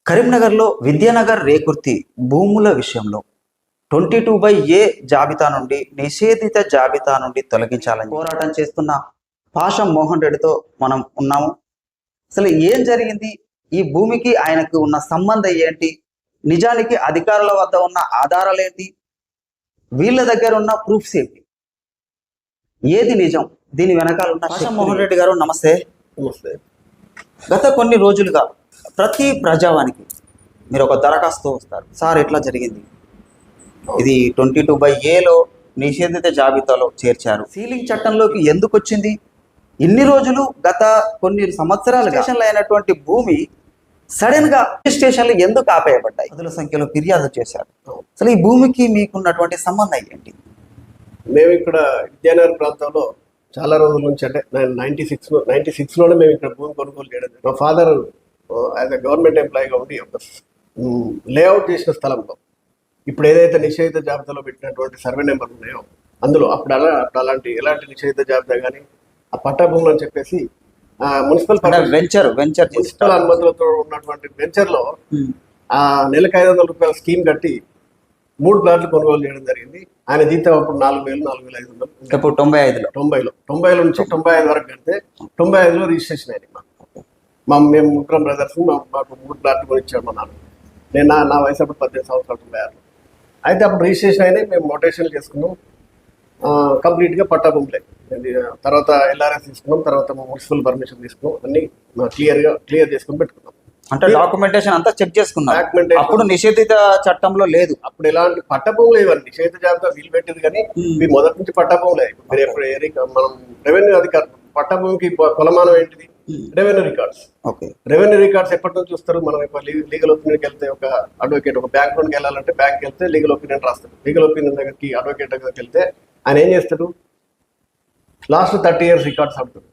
కరీంనగర్లో విద్యానగర్ రేకుర్తి భూముల విషయంలో 22/A జాబితా నుండి నిషేధిత జాబితా నుండి తొలగించాలని పోరాటం చేస్తున్న పాషం మోహన్ రెడ్డితో మనం ఉన్నాము. అసలు ఏం జరిగింది, ఈ భూమికి ఆయనకు ఉన్న సంబంధం ఏంటి, నిజానికి అధికారుల వద్ద ఉన్న ఆధారాలు ఏంటి, వీళ్ళ దగ్గర ఉన్న ప్రూఫ్స్ ఏంటి, ఏది నిజం, దీని వెనకాల ఉన్న పాషం మోహన్ రెడ్డి గారు నమస్తే. నమస్తే. గత కొన్ని రోజులుగా ప్రతి ప్రజావానికి మీరు ఒక దరఖాస్తు వస్తారు, సార్ ఎట్లా జరిగింది, ఇది 22/Aలో నిషేధిత జాబితాలో చేర్చారు, సీలింగ్ చట్టంలోకి ఎందుకు వచ్చింది, ఇన్ని రోజులు గత కొన్ని సంవత్సరాలు స్టేషన్లో అయినటువంటి భూమి సడన్ గా స్టేషన్లు ఎందుకు ఆపేయబడ్డాయి, పదుల సంఖ్యలో ఫిర్యాదు చేశారు. అసలు ఈ భూమికి మీకున్నటువంటి సంబంధం ఏంటి? మేము ఇక్కడ విద్యానగర్ ప్రాంతంలో చాలా రోజుల నుంచి, అంటే 96లోనే మేము ఇక్కడ భూమి కొనుగోలు చేయడం. మా ఫాదర్ యాజ్ అ గవర్నమెంట్ ఎంప్లాయీగా ఉండి ఒక లేఅవుట్ చేసిన స్థలంలో ఇప్పుడు ఏదైతే నిషేధిత జాబితాలో పెట్టినటువంటి సర్వే నెంబర్ ఉన్నాయో అందులో అప్పుడు ఎలాంటి నిషేధిత జాబితా కానీ ఆ పట్టా భూములు అని చెప్పేసి మున్సిపల్ అనుమతులతో ఉన్నటువంటి వెంచర్లో ఆ నెలకు 500 రూపాయల స్కీమ్ కట్టి 3 ప్లాట్లు కొనుగోలు చేయడం జరిగింది. ఆయన జీతం అప్పుడు 4,000, 4,500. ఇప్పుడు 90లో నుంచి 95 వరకు కడితే 95లో రిజిస్ట్రేషన్ అయింది. మేము ముగ్గురం బ్రదర్స్, మాకు 3 ప్లాట్లు కొని ఇచ్చాడు మా నాన్న. నా వయసు అప్పుడు 18 సంవత్సరాలు 96. అయితే అప్పుడు రిజిస్ట్రేషన్ అయినాయి, మేము నోటేషన్లు చేసుకున్నాం, కంప్లీట్గా పట్టా భూములే. తర్వాత ఎల్ఆర్ఎస్ తీసుకున్నాం, తర్వాత మున్సిపల్ పర్మిషన్ తీసుకున్నాం, అన్ని క్లియర్ చేసుకుని పెట్టుకున్నాం. అంటే డాక్యుమెంటేషన్ అంతా చెక్ చేసుకున్నాం. అప్పుడు నిషేధిత చట్టంలో లేదు, అప్పుడు ఎలాంటి పట్ట భూములు ఇవ్వండి, నిషేధిత జాబితా వీలు పెట్టింది కానీ మీ మొదటి నుంచి పట్ట భూములే. మీరు ఎప్పుడు మనం రెవెన్యూ అధికారులు పట్ట భూమికి కొలమానం ఏంటిది? Revenue records. రెవెన్యూ రికార్డ్స్ ఎప్పటి నుంచి చూస్తారు? మనం లీగల్ ఒపీనియన్కి వెళ్తే, ఒక అడ్వకేట్ ఒక బ్యాంక్ లోన్కి వెళ్ళాలంటే బ్యాంక్కి వెళ్తే లీగల్ ఒపీనియన్ రాస్తాడు. లీగల్ ఒపీనియన్ దగ్గరికి అడ్వకేట్ దగ్గరికి వెళ్తే ఆయన ఏం చేస్తాడు? లాస్ట్ 30 years రికార్డ్స్ అడుగుతాడు.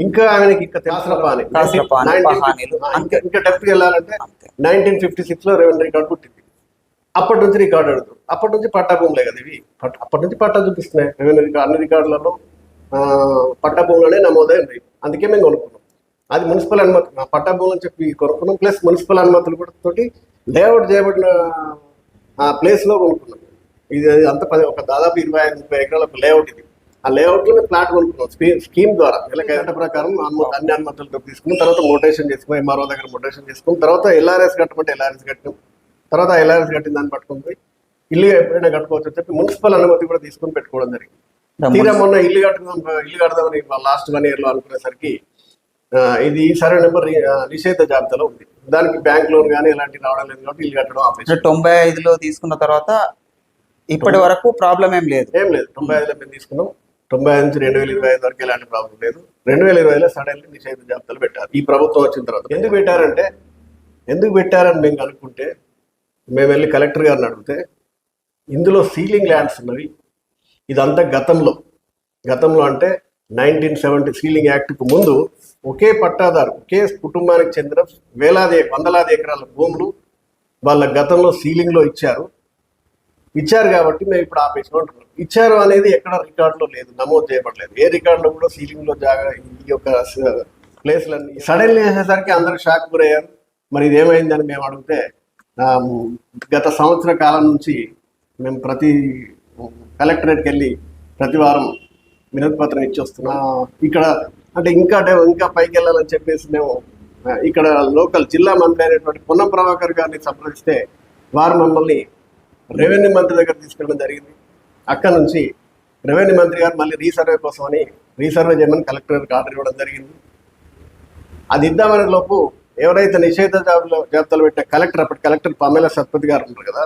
ఇంకా ఆయనకి ఇంకా తెలిసిన ఇంకా డెప్త్కి వెళ్ళాలంటే 1956లో రెవెన్యూ రికార్డ్ పుట్టింది. అప్పటి నుంచి రికార్డు అడుగుతాడు. అప్పటి నుంచి పట్టా భూములే కదా ఇవి. అప్పటి నుంచి పట్టా చూపిస్తున్నాయి రెవెన్యూ రికార్డ్. అన్ని రికార్డులలో పట్టా భూములనే నమోదై ఉన్నాయి. అందుకే మేము కొనుక్కున్నాం. అది మున్సిపల్ అనుమతి, పట్టా భూములని చెప్పి కొనుక్కున్నాం. ప్లస్ మున్సిపల్ అనుమతులు కూడా తోటి లేఅవుట్ చేయబడిన ప్లేస్లో కొనుక్కున్నాం. ఇది అంత ఒక దాదాపు 25-30 ఎకరాల లేఅవుట్ ఇది. ఆ లేఅవుట్లో ప్లాట్ కొనుక్కున్నాం స్కీమ్ ద్వారా. నెలకైతే ప్రకారం అన్ని అనుమతులతో తీసుకున్నాం. తర్వాత మోటేషన్ చేసుకున్నాం, ఎంఆర్ఓ దగ్గర మోటేషన్ చేసుకున్నాం. తర్వాత ఎల్ఆర్ఎస్ కట్టమంటే ఎల్ఆర్ఎస్ కట్టాం. తర్వాత ఎల్ఆర్ఎస్ కట్టిన దాన్ని పట్టుకుని పోయి ఇల్లు ఎప్పుడైనా కట్టుకోవచ్చు అని చెప్పి మున్సిపల్ అనుమతి కూడా తీసుకుని పెట్టుకోవడం జరిగింది. తీరా మొన్న ఇల్లు కడదామని లాస్ట్ 1 yearలో అనుకునేసరికి ఇది సర్వే నెంబర్ నిషేధ జాబితాలో ఉంది. దానికి బ్యాంక్ లోన్ కానీ ఎలాంటి రావడం లేదు కాబట్టి ఇల్లు కట్టడం ఆపేసి 95లో తీసుకున్న తర్వాత ఇప్పటి వరకు ప్రాబ్లం ఏం లేదు. 95లో మేము తీసుకున్నాం. 95 నుంచి 2025 వరకు ఎలాంటి ప్రాబ్లం లేదు. 2020లో సడన్లీ నిషేధ జాబితాలు పెట్టారు ఈ ప్రభుత్వం వచ్చిన తర్వాత. ఎందుకు పెట్టారని మేము అనుకుంటే, మేము వెళ్ళి కలెక్టర్ గారిని అడిగితే ఇందులో సీలింగ్ ల్యాండ్స్ ఉన్నవి. ఇదంతా గతంలో అంటే 1970 సీలింగ్ యాక్ట్కు ముందు ఒకే పట్టాదారు, ఒకే కుటుంబానికి చెందిన వందలాది ఎకరాల భూములు వాళ్ళ గతంలో సీలింగ్లో ఇచ్చారు కాబట్టి మేము ఇప్పుడు ఆపేసాం అంటున్నాం. ఇచ్చారు అనేది ఎక్కడ రికార్డులో లేదు, నమోదు చేయబడలేదు. ఏ రికార్డులో కూడా సీలింగ్లో ఈ యొక్క ప్లేస్లన్నీ సడన్లీ చేసేసరికి అందరూ షాక్ గురయ్యారు. మరి ఇదేమైందని మేము అడిగితే, గత సంవత్సర కాలం నుంచి మేము ప్రతి కలెక్టరేట్కి వెళ్ళి ప్రతి వారం వినతి పత్రం ఇచ్చి వస్తున్నాం. ఇక్కడ అంటే ఇంకా పైకి వెళ్ళాలని చెప్పేసి మేము ఇక్కడ లోకల్ జిల్లా మంత్రి అయినటువంటి పొన్నం ప్రభాకర్ గారిని సంప్రదిస్తే వారు మమ్మల్ని రెవెన్యూ మంత్రి దగ్గర తీసుకెళ్ళడం జరిగింది. అక్కడ నుంచి రెవెన్యూ మంత్రి గారు మళ్ళీ రీసర్వే కోసమని రీసర్వే చేయమని కలెక్టర్కి ఆర్డర్ ఇవ్వడం జరిగింది. అది ఇద్దామనే లోపు ఎవరైతే నిషేధ జాబితాలు పెట్టే అప్పటి కలెక్టర్ పమేలా సత్పతి గారు ఉంటారు కదా,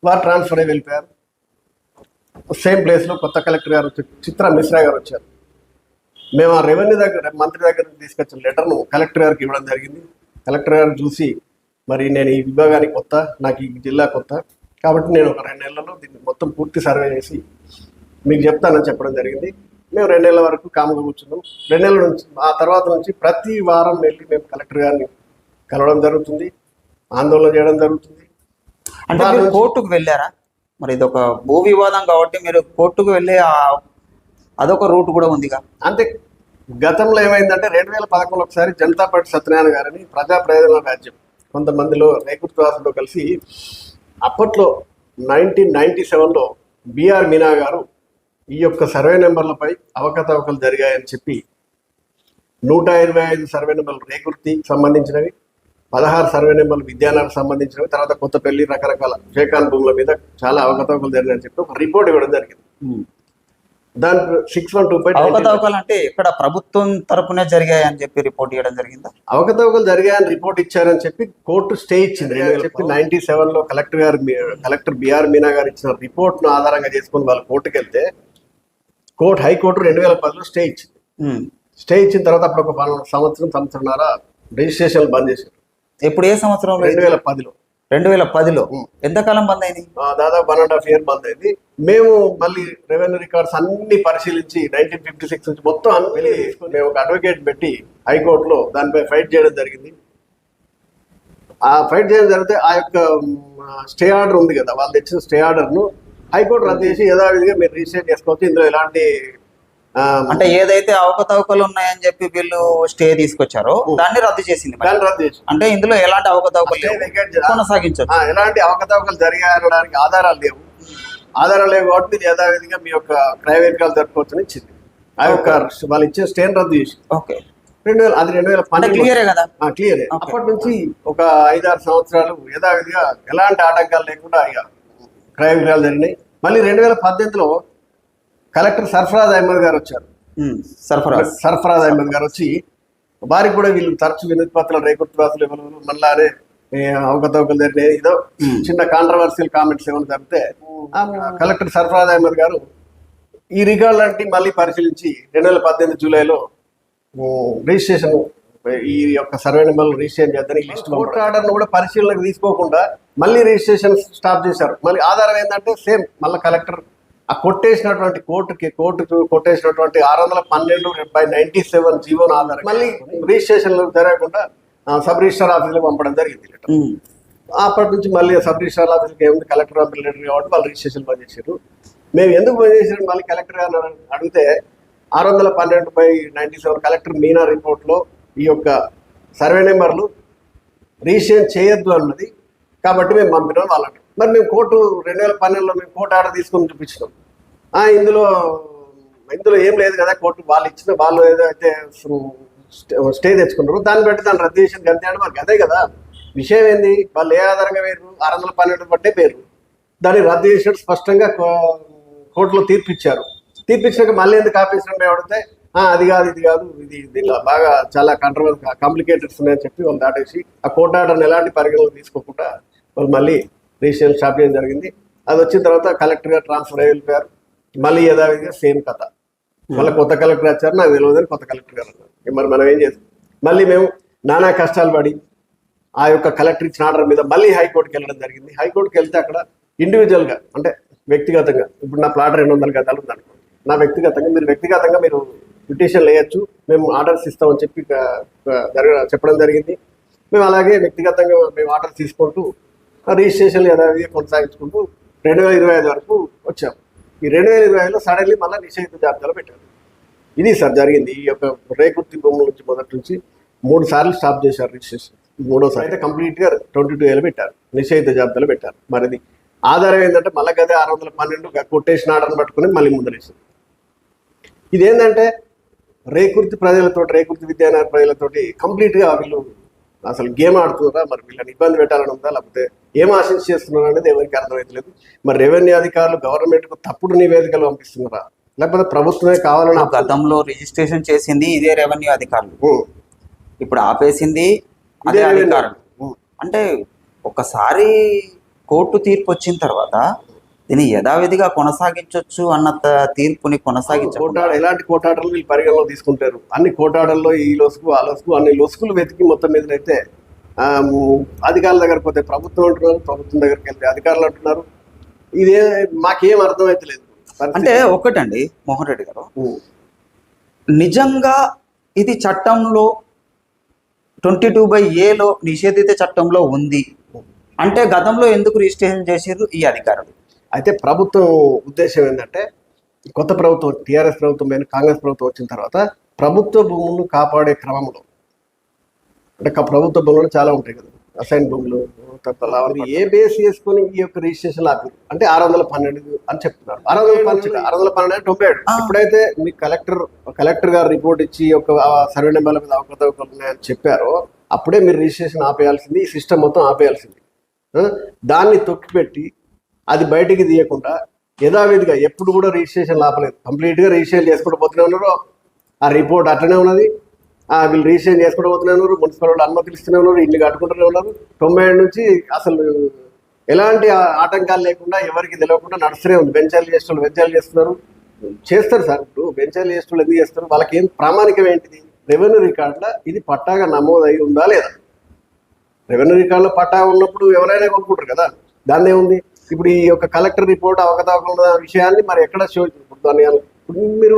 వారు ట్రాన్స్ఫర్ అయ్యి వెళ్ళిపోయారు. సేమ్ ప్లేస్లో కొత్త కలెక్టర్ గారు చిత్రా మిశ్రా గారు వచ్చారు. మేము ఆ రెవెన్యూ మంత్రి దగ్గర తీసుకొచ్చిన లెటర్ను కలెక్టర్ గారికి ఇవ్వడం జరిగింది. కలెక్టర్ గారు చూసి, మరి నేను ఈ విభాగానికి కొత్త, నాకు ఈ జిల్లా కొత్త కాబట్టి నేను ఒక 2 నెలల్లో దీన్ని మొత్తం పూర్తి సర్వే చేసి మీకు చెప్తానని చెప్పడం జరిగింది. మేము 2 నెలల వరకు కాముగా కూర్చున్నాం. 2 నెలల నుంచి ఆ తర్వాత నుంచి ప్రతి వారం వెళ్ళి మేము కలెక్టర్ గారిని కలవడం జరుగుతుంది, ఆందోళన చేయడం జరుగుతుంది. అంటే మీరు కోర్టుకు వెళ్ళారా? మరి ఇది ఒక భూ వివాదం కాబట్టి మీరు కోర్టుకు వెళ్ళే అదొక రూట్ కూడా ఉందిగా. అంతే. గతంలో ఏమైందంటే 2011లో ఒకసారి జనతా పార్టీ సత్యనారాయణ గారిని ప్రజా ప్రయోజన రాజ్యం కొంతమందిలో రేకుర్తి వాసులతో కలిసి అప్పట్లో 1997లో బిఆర్ మీనా గారు ఈ యొక్క సర్వే నెంబర్లపై అవకతవకలు జరిగాయని చెప్పి 125 సర్వే నెంబర్లు రేకుర్తి సంబంధించినవి, 16 సర్వే నెంబర్లు విద్యానగర్ సంబంధించినవి, తర్వాత కొత్తపల్లి రకరకాల షేకాన్ భూముల మీద చాలా అవకతవకలు జరిగాయని చెప్పి ఒక రిపోర్ట్ ఇవ్వడం జరిగింది. దాంట్లో 612 అవకతవకలు అంటే ఇక్కడ ప్రభుత్వం తరపునే జరిగాయని చెప్పి రిపోర్ట్ చేయడం జరిగిందా? అవకతవకలు జరిగాయని రిపోర్ట్ ఇచ్చారని చెప్పి కోర్టు స్టే ఇచ్చింది. చెప్పి 97లో కలెక్టర్ బిఆర్ మీనా గారు ఇచ్చిన రిపోర్ట్ ను ఆధారంగా చేసుకుని వాళ్ళు కోర్టుకు వెళ్తే హైకోర్టు 2010లో స్టే ఇచ్చింది. స్టే ఇచ్చిన తర్వాత అప్పుడు ఒక సంవత్సరంన్నర రిజిస్ట్రేషన్ బంద్ చేశారు. ఎప్పుడు ఏ సంవత్సరంలో? 2010లో. 2010లో ఎంతకాలం బంద్ అయింది? దాదాపు 1.5 year బంద్ అయింది. మేము మళ్ళీ రెవెన్యూ రికార్డ్స్ అన్ని పరిశీలించి 1956 నుంచి మొత్తం అన్ని మేము ఒక అడ్వకేట్ పెట్టి హైకోర్టులో దానిపై ఫైట్ చేయడం జరిగింది. ఆ ఫైట్ చేయడం జరిగితే ఆ యొక్క స్టే ఆర్డర్ ఉంది కదా, వాళ్ళు తెచ్చిన స్టే ఆర్డర్ను హైకోర్టు రద్దు చేసి యథావిధిగా మీరు రిజిస్టర్ చేసుకోవచ్చు, ఇందులో ఎలాంటి అంటే ఏదైతే అవకతవకలు ఉన్నాయని చెప్పి వీళ్ళు స్టే తీసుకొచ్చారో దాన్ని రద్దు చేసింది. అంటే ఇందులో ఎలాంటి అవకతవకలు కొనసాగించవచ్చు, ఎలాంటి అవకతవకలు జరిగాయనడానికి ఆధారాలు లేవు కాబట్టి మీరు యథావిధిగా మీ యొక్క క్రయ వేదికలు జరుపుకోవచ్చని ఇచ్చింది. ఆ యొక్క వాళ్ళు ఇచ్చిన స్టేని రద్దు చేసి ఓకే 2012 క్లియరే కదా, క్లియరే. అప్పటి నుంచి ఒక 5-6 సంవత్సరాలు యథావిధిగా ఎలాంటి ఆటంకాలు లేకుండా ఇక క్రయ విక్రయాలు జరిగినాయి. మళ్ళీ 2018లో కలెక్టర్ సర్ఫరాజ్ అహ్మద్ గారు వచ్చారు. సర్ఫరాజ్ అహ్మద్ గారు వచ్చి వారికి కూడా వీళ్ళు తరచు వినతి పత్రాలు రేకుర్తి వాసులు ఎవరు మళ్ళానే అవకతవకలు జరిగినాయి, ఏదో చిన్న కాంట్రవర్షియల్ కామెంట్స్ ఏమైనా జరిగితే కలెక్టర్ సర్ఫరాజ్ అహ్మద్ గారు ఈ రికార్డులంటే మళ్ళీ పరిశీలించి 2018 జూలైలో రిజిస్ట్రేషన్ ఈ యొక్క సర్వే నెంబర్లు రిజిస్ట్రేషన్ చేద్దని లిస్ట్ కోర్టు ఆర్డర్ను కూడా పరిశీలనకు తీసుకోకుండా మళ్ళీ రిజిస్ట్రేషన్ స్టాప్ చేశారు. మళ్ళీ ఆధారం ఏంటంటే సేమ్ మళ్ళీ కలెక్టర్ ఆ కొట్టేసినటువంటి కోర్టుకు కొట్టేసినటువంటి 612/97 జీవోను ఆధారం మళ్ళీ రిజిస్ట్రేషన్లు జరగకుండా సబ్ రిజిస్టర్ ఆఫీసులకు పంపడం జరిగింది. అప్పటి నుంచి మళ్ళీ సబ్ రిజిస్టర్ ఆఫీస్కి ఏముంది కలెక్టర్ ఆఫీస్ లెటర్ కాబట్టి వాళ్ళు రిజిస్ట్రేషన్ బంద్ చేశారు. మేము ఎందుకు బంద్ చేసారు మళ్ళీ కలెక్టర్ గారు అడిగితే 612/97 కలెక్టర్ మీనా రిపోర్ట్లో ఈ యొక్క సర్వే నెంబర్లు రిజిస్ట్రేషన్ చేయొద్దు అన్నది కాబట్టి మేము పంపినాం వాళ్ళంటారు. మరి మేము కోర్టు 2012లో మేము కోర్టు ఆర్డర్ తీసుకొని చూపించినాం. ఇందులో ఏం లేదు కదా, కోర్టు వాళ్ళు ఏదైతే స్టే తెచ్చుకున్నారో దాన్ని బట్టి దాన్ని రద్దు చేసిన గంతే అంటే మనకి అదే కదా విషయం. ఏంది వాళ్ళు ఏ ఆధారంగా వేరు 612 బట్టే పేరు దాన్ని రద్దు చేసినట్టు స్పష్టంగా కోర్టులో తీర్పిచ్చారు. తీర్పిచ్చినాక మళ్ళీ ఎందుకు ఆపేసినట్టు అడిగితే అది కాదు ఇది కాదు దీనిలో బాగా చాలా కాంప్లికేటెడ్స్ ఉన్నాయని చెప్పి వాళ్ళు దాటేసి ఆ కోర్టు ఆర్డర్ని ఎలాంటి పరిగణలో తీసుకోకుండా వాళ్ళు మళ్ళీ రిజిస్ట్రేషన్ స్టాప్ చేయడం జరిగింది. అది వచ్చిన తర్వాత కలెక్టర్ గారు ట్రాన్స్ఫర్ అయ్యి వెళ్ళిపోయారు. మళ్ళీ యథావిధిగా సేమ్ కథ. మళ్ళీ కొత్త కలెక్టర్ వచ్చారు, నాకు తెలియదని కొత్త కలెక్టర్ గారు అన్నారు. మరి మనం ఏం చేస్తాం? మళ్ళీ మేము నానా కష్టాలు పడి ఆ యొక్క కలెక్టర్ ఇచ్చిన ఆర్డర్ మీద మళ్ళీ హైకోర్టుకి వెళ్ళడం జరిగింది. హైకోర్టుకి వెళ్తే అక్కడ ఇండివిజువల్గా అంటే వ్యక్తిగతంగా ఇప్పుడు నా ప్లాట్ 200 గజాలు ఉందనుకోండి, నా వ్యక్తిగతంగా మీరు పిటిషన్లు వేయచ్చు, మేము ఆర్డర్స్ ఇస్తామని చెప్పి చెప్పడం జరిగింది. మేము అలాగే వ్యక్తిగతంగా మేము ఆర్డర్ తీసుకుంటూ రిజిస్ట్రేషన్లు యథావిధిగా కొనసాగించుకుంటూ 2025 వరకు వచ్చాము. ఈ 2025లో సడన్లీ మళ్ళీ నిషేధిత జాబితాలో పెట్టారు. ఇది సార్ జరిగింది. ఈ యొక్క రేకుర్తి భూముల నుంచి మొదటి నుంచి 3 సార్లు స్టాప్ చేశారు రిజిస్ట్రేషన్. 3వసారి అయితే కంప్లీట్గా 22 ఏళ్ళు పెట్టారు, నిషేధిత జాబితాలో పెట్టారు. మరిది ఆధారం ఏంటంటే మళ్ళీ గదే 612 కొటేషన్ ఆర్డర్ని పట్టుకుని మళ్ళీ ముందరేసింది. ఇదేంటంటే రేకుర్తి విద్యానగర్ ప్రజలతోటి కంప్లీట్గా వీళ్ళు అసలు గేమ్ ఆడుతున్నారా, మరి వీళ్ళని ఇబ్బంది పెట్టాలని ఉందా, లేకపోతే ఏం ఆశించి చేస్తున్నారా అనేది ఎవరికి అర్థమవుతలేదు. మరి రెవెన్యూ అధికారులు గవర్నమెంట్కు తప్పుడు నివేదికలు పంపిస్తున్నారా, లేకపోతే ప్రభుత్వమే కావాలని? గతంలో రిజిస్ట్రేషన్ చేసింది ఇదే రెవెన్యూ అధికారులు, ఇప్పుడు ఆపేసింది అదే అధికారులు. అంటే ఒకసారి కోర్టు తీర్పు వచ్చిన తర్వాత దీన్ని యథావిధిగా కొనసాగించవచ్చు అన్న తీర్పుని కొనసాగించవచ్చు. ఎలాంటి కోటాటలు వీళ్ళు పరిగణలో తీసుకుంటారు? అన్ని కోటాటల్లో ఈ లొసుకు ఆ లొసుకు అన్ని లొసుకులు వెతికి మొత్తం మీద అయితే అధికారుల దగ్గర పోతే ప్రభుత్వం అంటున్నారు, ప్రభుత్వం దగ్గరికి వెళ్తే అధికారులు అంటున్నారు. ఇదే మాకేం అర్థమైతే లేదు. అంటే ఒకటండి మోహన్ రెడ్డి గారు, నిజంగా ఇది చట్టంలో 22/Aలో నిషేధిత చట్టంలో ఉంది అంటే గతంలో ఎందుకు రిజిస్ట్రేషన్ చేసారు ఈ అధికారులు? అయితే ప్రభుత్వం ఉద్దేశం ఏంటంటే కొత్త ప్రభుత్వం టీఆర్ఎస్ ప్రభుత్వం మీద కాంగ్రెస్ ప్రభుత్వం వచ్చిన తర్వాత ప్రభుత్వ భూములను కాపాడే క్రమంలో అంటే ప్రభుత్వ భూములు చాలా ఉంటాయి కదా, అసైన్ భూములు ఏ బేస్ చేసుకొని ఈ యొక్క రిజిస్ట్రేషన్ ఆపి అంటే 612 అని చెప్తున్నారు. 612 అంటే 97. ఎప్పుడైతే మీ కలెక్టర్ గారు రిపోర్ట్ ఇచ్చి ఒక సర్వే నెంబర్ల మీద అవకతవకలు ఉన్నాయని చెప్పారో అప్పుడే మీరు రిజిస్ట్రేషన్ ఆపేయాల్సింది, ఈ సిస్టమ్ మొత్తం ఆపేయాల్సింది. దాన్ని తొక్కిపెట్టి అది బయటికి తీయకుండా యథావిధిగా ఎప్పుడు కూడా రిజిస్ట్రేషన్ ఆపలేదు. కంప్లీట్గా రిజిస్ట్రేషన్ చేసుకుంటూ పోతూనే ఉన్నారు. ఆ రిపోర్ట్ అట్లనే ఉన్నది. వీళ్ళు రిజిస్ట్రేషన్ చేసుకుంటూ పోతూనే ఉన్నారు. మున్సిపల్ వాళ్ళు అనుమతులు ఇస్తూనే ఉన్నారు. ఇల్లు కట్టుకుంటూనే ఉన్నారు. 97 నుంచి అసలు ఎలాంటి ఆటంకాలు లేకుండా ఎవరికి తెలియకుండా నడుస్తూనే ఉంది. వెంచర్లు చేస్తున్నారు. చేస్తారు సార్. ఇప్పుడు వెంచర్లు చేస్తున్నారు ఎందుకు చేస్తారు? వాళ్ళకి ఏం ప్రామాణికం ఏంటిది? రెవెన్యూ రికార్డులో ఇది పట్టాగా నమోదై ఉందా లేదా? రెవెన్యూ రికార్డులో పట్టా ఉన్నప్పుడు ఎవరైనా కొనుక్కుంటారు కదా, దాన్ని ఏముంది? ఇప్పుడు ఈ యొక్క కలెక్టర్ రిపోర్ట్ అవకతవకల విషయాన్ని మరి ఎక్కడ షో దాన్ని మీరు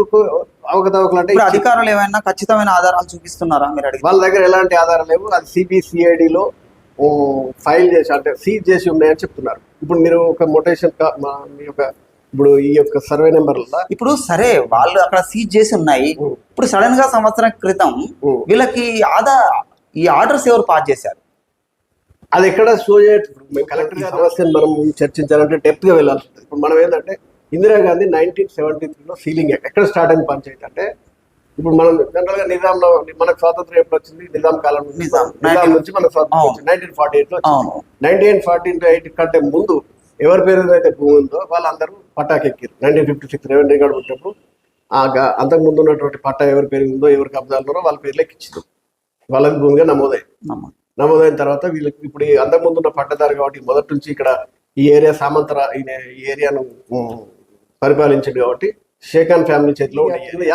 అవకతవకలు అంటే అధికారులు ఏమైనా ఖచ్చితమైన ఆధారాలు చూపిస్తున్నారా మీరు అడిగి? వాళ్ళ దగ్గర ఎలాంటి ఆధారాలు లేవు. అది సిబిసిఐడిలో ఫైల్ చేసి అంటే సీజ్ చేసి ఉన్నాయని చెప్తున్నారు. ఇప్పుడు మీరు ఒక మొటేషన్ మీ యొక్క ఇప్పుడు ఈ యొక్క సర్వే నెంబర్ల ఇప్పుడు సరే వాళ్ళు అక్కడ సీజ్ చేసి ఉన్నాయి. ఇప్పుడు సడన్ గా సంవత్సరం క్రితం వీళ్ళకి ఈ ఆర్డర్స్ ఎవరు పాస్ చేశారు? అది ఎక్కడ షో చేయట్లేదు. కలెక్టర్ సమస్యను మనం చర్చించాలంటే డెప్త్ గా వెళ్ళాల్సి ఉంటుంది. ఇప్పుడు మనం ఏంటంటే ఇందిరాగాంధీ 1973లో సీలింగ్ యాక్ట్ ఎక్కడ స్టార్ట్ అయిన పంచాయతీ అంటే ఇప్పుడు మనం జనరల్ గా నిజాంలో మనకు స్వాతంత్రం ఎప్పుడు వచ్చింది? నిజాం కాలం నిజాం నుంచి మనకు స్వాతంత్రం వచ్చింది 1948లో. 1948 కంటే ముందు ఎవరి పేరు అయితే భూమి ఉందో వాళ్ళందరూ పట్టాకెక్కారు. 1956 రెవెన్యూ రికార్డు వచ్చినప్పుడు అంతకు ముందు ఉన్నటువంటి పట్టా ఎవరి పేరు ఉందో, ఎవరి కబ్జాలు ఉన్నారో వాళ్ళ పేర్లోకి ఇచ్చింది. వాళ్ళది భూమిగా నమోదైన తర్వాత వీళ్ళకి ఇప్పుడు అంతకుముందు ఉన్న పట్టదారు కాబట్టి మొదటి నుంచి ఇక్కడ ఈ ఏరియా ఈ ఏరియాను పరిపాలించింది కాబట్టి షేఖాన్ ఫ్యామిలీ చేతిలో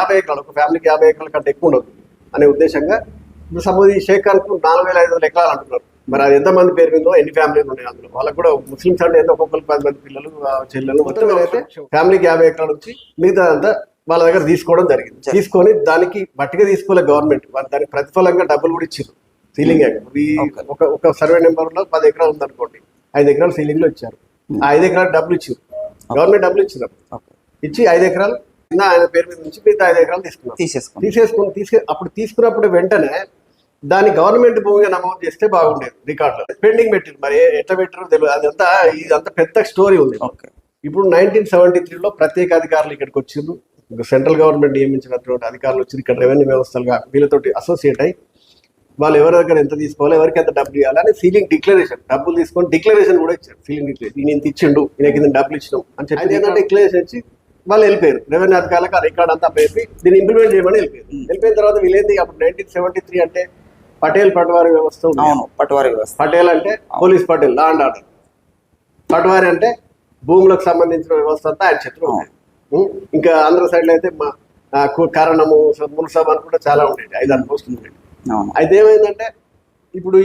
50 ఎకరాలు, ఒక ఫ్యామిలీకి 50 ఎకరాల కంటే ఎక్కువ ఉండదు అనే ఉద్దేశంగా ఇప్పుడు సపోజ్ ఈ షేఖాన్కు 4500 ఎకరాలు అంటున్నారు. మరి అది ఎంతమంది పేరు మీదో ఎన్ని ఫ్యామిలీలు ఉన్నాయి అందులో? వాళ్ళకు కూడా ముస్లిమ్స్ అంటే ఎంత ఒక్కొక్కరికి 10 మంది పిల్లలు చెల్లెలు మొత్తం అయితే ఫ్యామిలీకి 50 ఎకరాలు వచ్చి మిగతా అంతా వాళ్ళ దగ్గర తీసుకోవడం జరిగింది. తీసుకొని దానికి బట్టిగా తీసుకోలే గవర్నమెంట్, దానికి ప్రతిఫలంగా డబ్బులు కూడా ఇచ్చారు. సీలింగ్ యాక్ట్ ఒక సర్వే నెంబర్లో 10 ఎకరాలు ఉందనుకోండి, 5 ఎకరాలు సీలింగ్ లో ఇచ్చారు. ఆ 5 ఎకరాలు డబ్బులు ఇచ్చారు, గవర్నమెంట్ డబ్బులు ఇచ్చారు. ఇచ్చి 5 ఎకరాలు ఆయన పేరు మీద నుంచి మిగతా 5 ఎకరాలు అప్పుడు తీసుకున్నప్పుడు వెంటనే దాన్ని గవర్నమెంట్ భూమిగా నమోదు చేస్తే బాగుండేది. రికార్డులో పెండింగ్ పెట్టారు. మరి ఎట్లా పెట్టారో తెలియదు. ఇదంతా పెద్ద స్టోరీ ఉంది. ఇప్పుడు 1973లో ప్రత్యేక అధికారులు ఇక్కడికి వచ్చిండ్రు. సెంట్రల్ గవర్నమెంట్ నియమించినటువంటి అధికారులు వచ్చి ఇక్కడ రెవెన్యూ వ్యవస్థలుగా వీళ్ళతోటి అసోసియేట్ అయ్యి వాళ్ళు ఎవరి దగ్గర ఎంత తీసుకోవాలి, ఎవరికి ఎంత డబ్బులు ఇవ్వాలి అని సీలింగ్ డిక్లరేషన్, డబ్బులు తీసుకొని డిక్లరేషన్ కూడా ఇచ్చారు. సీలింగ్ డిక్లరేషన్ ఈయన ఇంత ఇచ్చిండు, ఈయనకి ఇంత డబ్బులు ఇచ్చినాం అని చెప్పి డిక్లరేషన్ ఇచ్చి వాళ్ళు వెళ్ళిపోయారు. రెవెన్యూ అధికారులకు ఆ రికార్డ్ అంతా పెట్టి దీన్ని ఇంప్లిమెంట్ చేయమని వెళ్ళిపోయిన తర్వాత వీళ్ళేంది అప్పుడు 1973 అంటే పటేల్ పటవారీ వ్యవస్థ ఉంది. పటవారీ వ్యవస్థ. పటేల్ అంటే police Patel, law and order. Patwari అంటే భూములకు సంబంధించిన వ్యవస్థ అంతా ఆయన చేతిలో ఉండేది. ఇంకా ఆంధ్ర సైడ్లో అయితే కారణము మున్సబ్ అని కూడా చాలా ఉండేది, 5-6 పోస్టులు ఉండేది. అయితే ఏమైందంటే ఇప్పుడు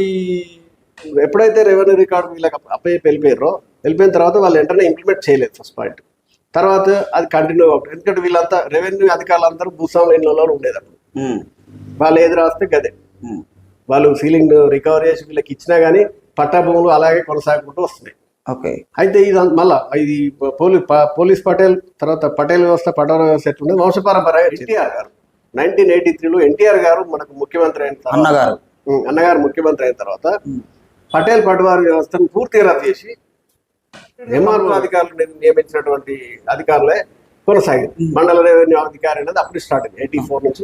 ఎప్పుడైతే రెవెన్యూ రికార్డు వీళ్ళకి వెళ్ళిపోయిన తర్వాత వాళ్ళు వెంటనే ఇంప్లిమెంట్ చేయలేదు ఫస్ట్ పాయింట్. తర్వాత అది కంటిన్యూ అవుతుంది. ఎందుకంటే వీళ్ళంతా రెవెన్యూ అధికారులందరూ భూస్వాముల ఇళ్ళలో ఉండేది. అప్పుడు వాళ్ళు ఏది రాస్తే గదే వాళ్ళు సీలింగ్ రికవరీ చేసి వీళ్ళకి ఇచ్చినా కానీ పట్టా భూములు అలాగే కొనసాగుకుంటూ వస్తున్నాయి. అయితే ఇది మళ్ళా ఇది పోలీస్ పటేల్ తర్వాత పటేల్ వ్యవస్థ, పటవారీ వ్యవస్థ ఎట్లుండే వంశపారంపర్య ఎన్టీఆర్ గారు 1983లో ఎన్టీఆర్ గారు మనకు ముఖ్యమంత్రి అయిన తర్వాత అన్నగారు ముఖ్యమంత్రి అయిన తర్వాత పటేల్ పటవారీ వ్యవస్థను పూర్తిగా రద్దు చేసి ఎంఆర్ఓ అధికారులు నియమించినటువంటి అధికారులే కొనసాగింది. మండల రెవెన్యూ అధికారి అనేది అప్పుడు స్టార్ట్ అయింది. 84 నుంచి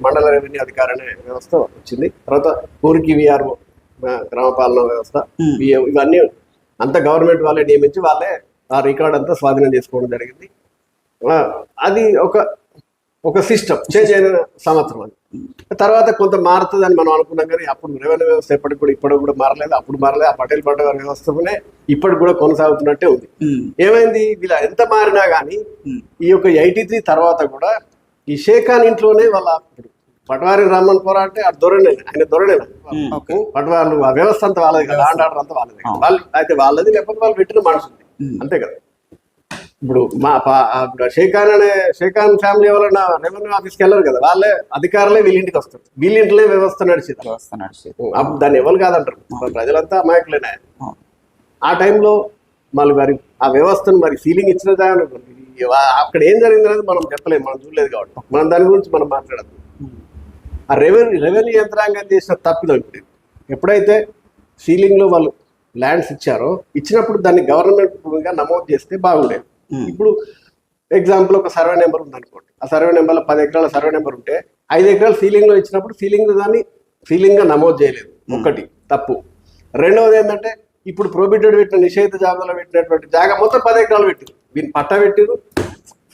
మండల రెవెన్యూ అధికారి అనే వ్యవస్థ వచ్చింది. తర్వాత ఊరికి విఆర్ఓ, గ్రామపాలన వ్యవస్థ, ఇవన్నీ అంతా గవర్నమెంట్ వాళ్ళే నియమించి వాళ్ళే ఆ రికార్డ్ అంతా స్వాధీనం చేసుకోవడం జరిగింది. అది ఒక సిస్టమ్ చేంజ్ అయిన సంవత్సరం. అది తర్వాత కొంత మారుతుంది అని మనం అనుకున్నాం, కానీ అప్పుడు రెవెన్యూ వ్యవస్థ ఎప్పటికి కూడా ఇప్పుడు కూడా మారలేదు, అప్పుడు మారలేదు. ఆ పటేల్ పటవారీ వ్యవస్థనే ఇప్పటికి కూడా కొనసాగుతున్నట్టే ఉంది. ఏమైంది వీళ్ళ ఎంత మారినా కానీ ఈ యొక్క 83 తర్వాత కూడా ఈ షేఖాన్ ఇంట్లోనే వాళ్ళ పటవారి రమ్మని పోరా అంటే ఆయన దొరనేనా పటవాళ్ళు ఆ వ్యవస్థ అంతా వాళ్ళది కదా, లాండ్ ఆర్డర్ అంతా వాళ్ళది. వాళ్ళు అయితే వాళ్ళది, లేకపోతే వాళ్ళు పెట్టిన మనుషులు అంతే కదా. ఇప్పుడు షేఖాన్ ఫ్యామిలీ ఎవరైనా రెవెన్యూ ఆఫీస్కి వెళ్ళరు కదా, వాళ్ళే అధికారులే వీళ్ళింటికి వస్తారు. వీళ్ళింటిలో వ్యవస్థ నడిచేది. అప్పుడు దాన్ని ఎవరు కాదంటారు, ప్రజలంతా అమాయకులేనా. ఆ టైంలో మళ్ళీ మరి ఆ వ్యవస్థను మరి సీలింగ్ ఇచ్చినదా అక్కడ ఏం జరిగింది అనేది మనం చెప్పలేము, మనం చూడలేదు కాబట్టి మనం దాని గురించి మనం మాట్లాడదు. ఆ రెవెన్యూ యంత్రాంగం చేసిన తప్పిదం ఎప్పుడైతే సీలింగ్ లో వాళ్ళు ల్యాండ్స్ ఇచ్చారో ఇచ్చినప్పుడు దాన్ని గవర్నమెంట్ భూమిగా నమోదు చేస్తే బాగుండేది. ఇప్పుడు ఎగ్జాంపుల్ ఒక సర్వే నెంబర్ ఉంది అనుకోండి, ఆ సర్వే నెంబర్లో 10 ఎకరాల సర్వే నెంబర్ ఉంటే 5 ఎకరాలు సీలింగ్ లో ఇచ్చినప్పుడు సీలింగ్ దాన్ని సీలింగ్ గా నమోదు చేయలేదు. ఒకటి తప్పు. రెండవది ఏంటంటే ఇప్పుడు ప్రొహిబిటెడ్ పెట్టిన నిషేధ జాబితాలో పెట్టినటువంటి జాగా మొత్తం 10 ఎకరాలు పెట్టిరు, వీళ్ళు పట్టా పెట్టిరు,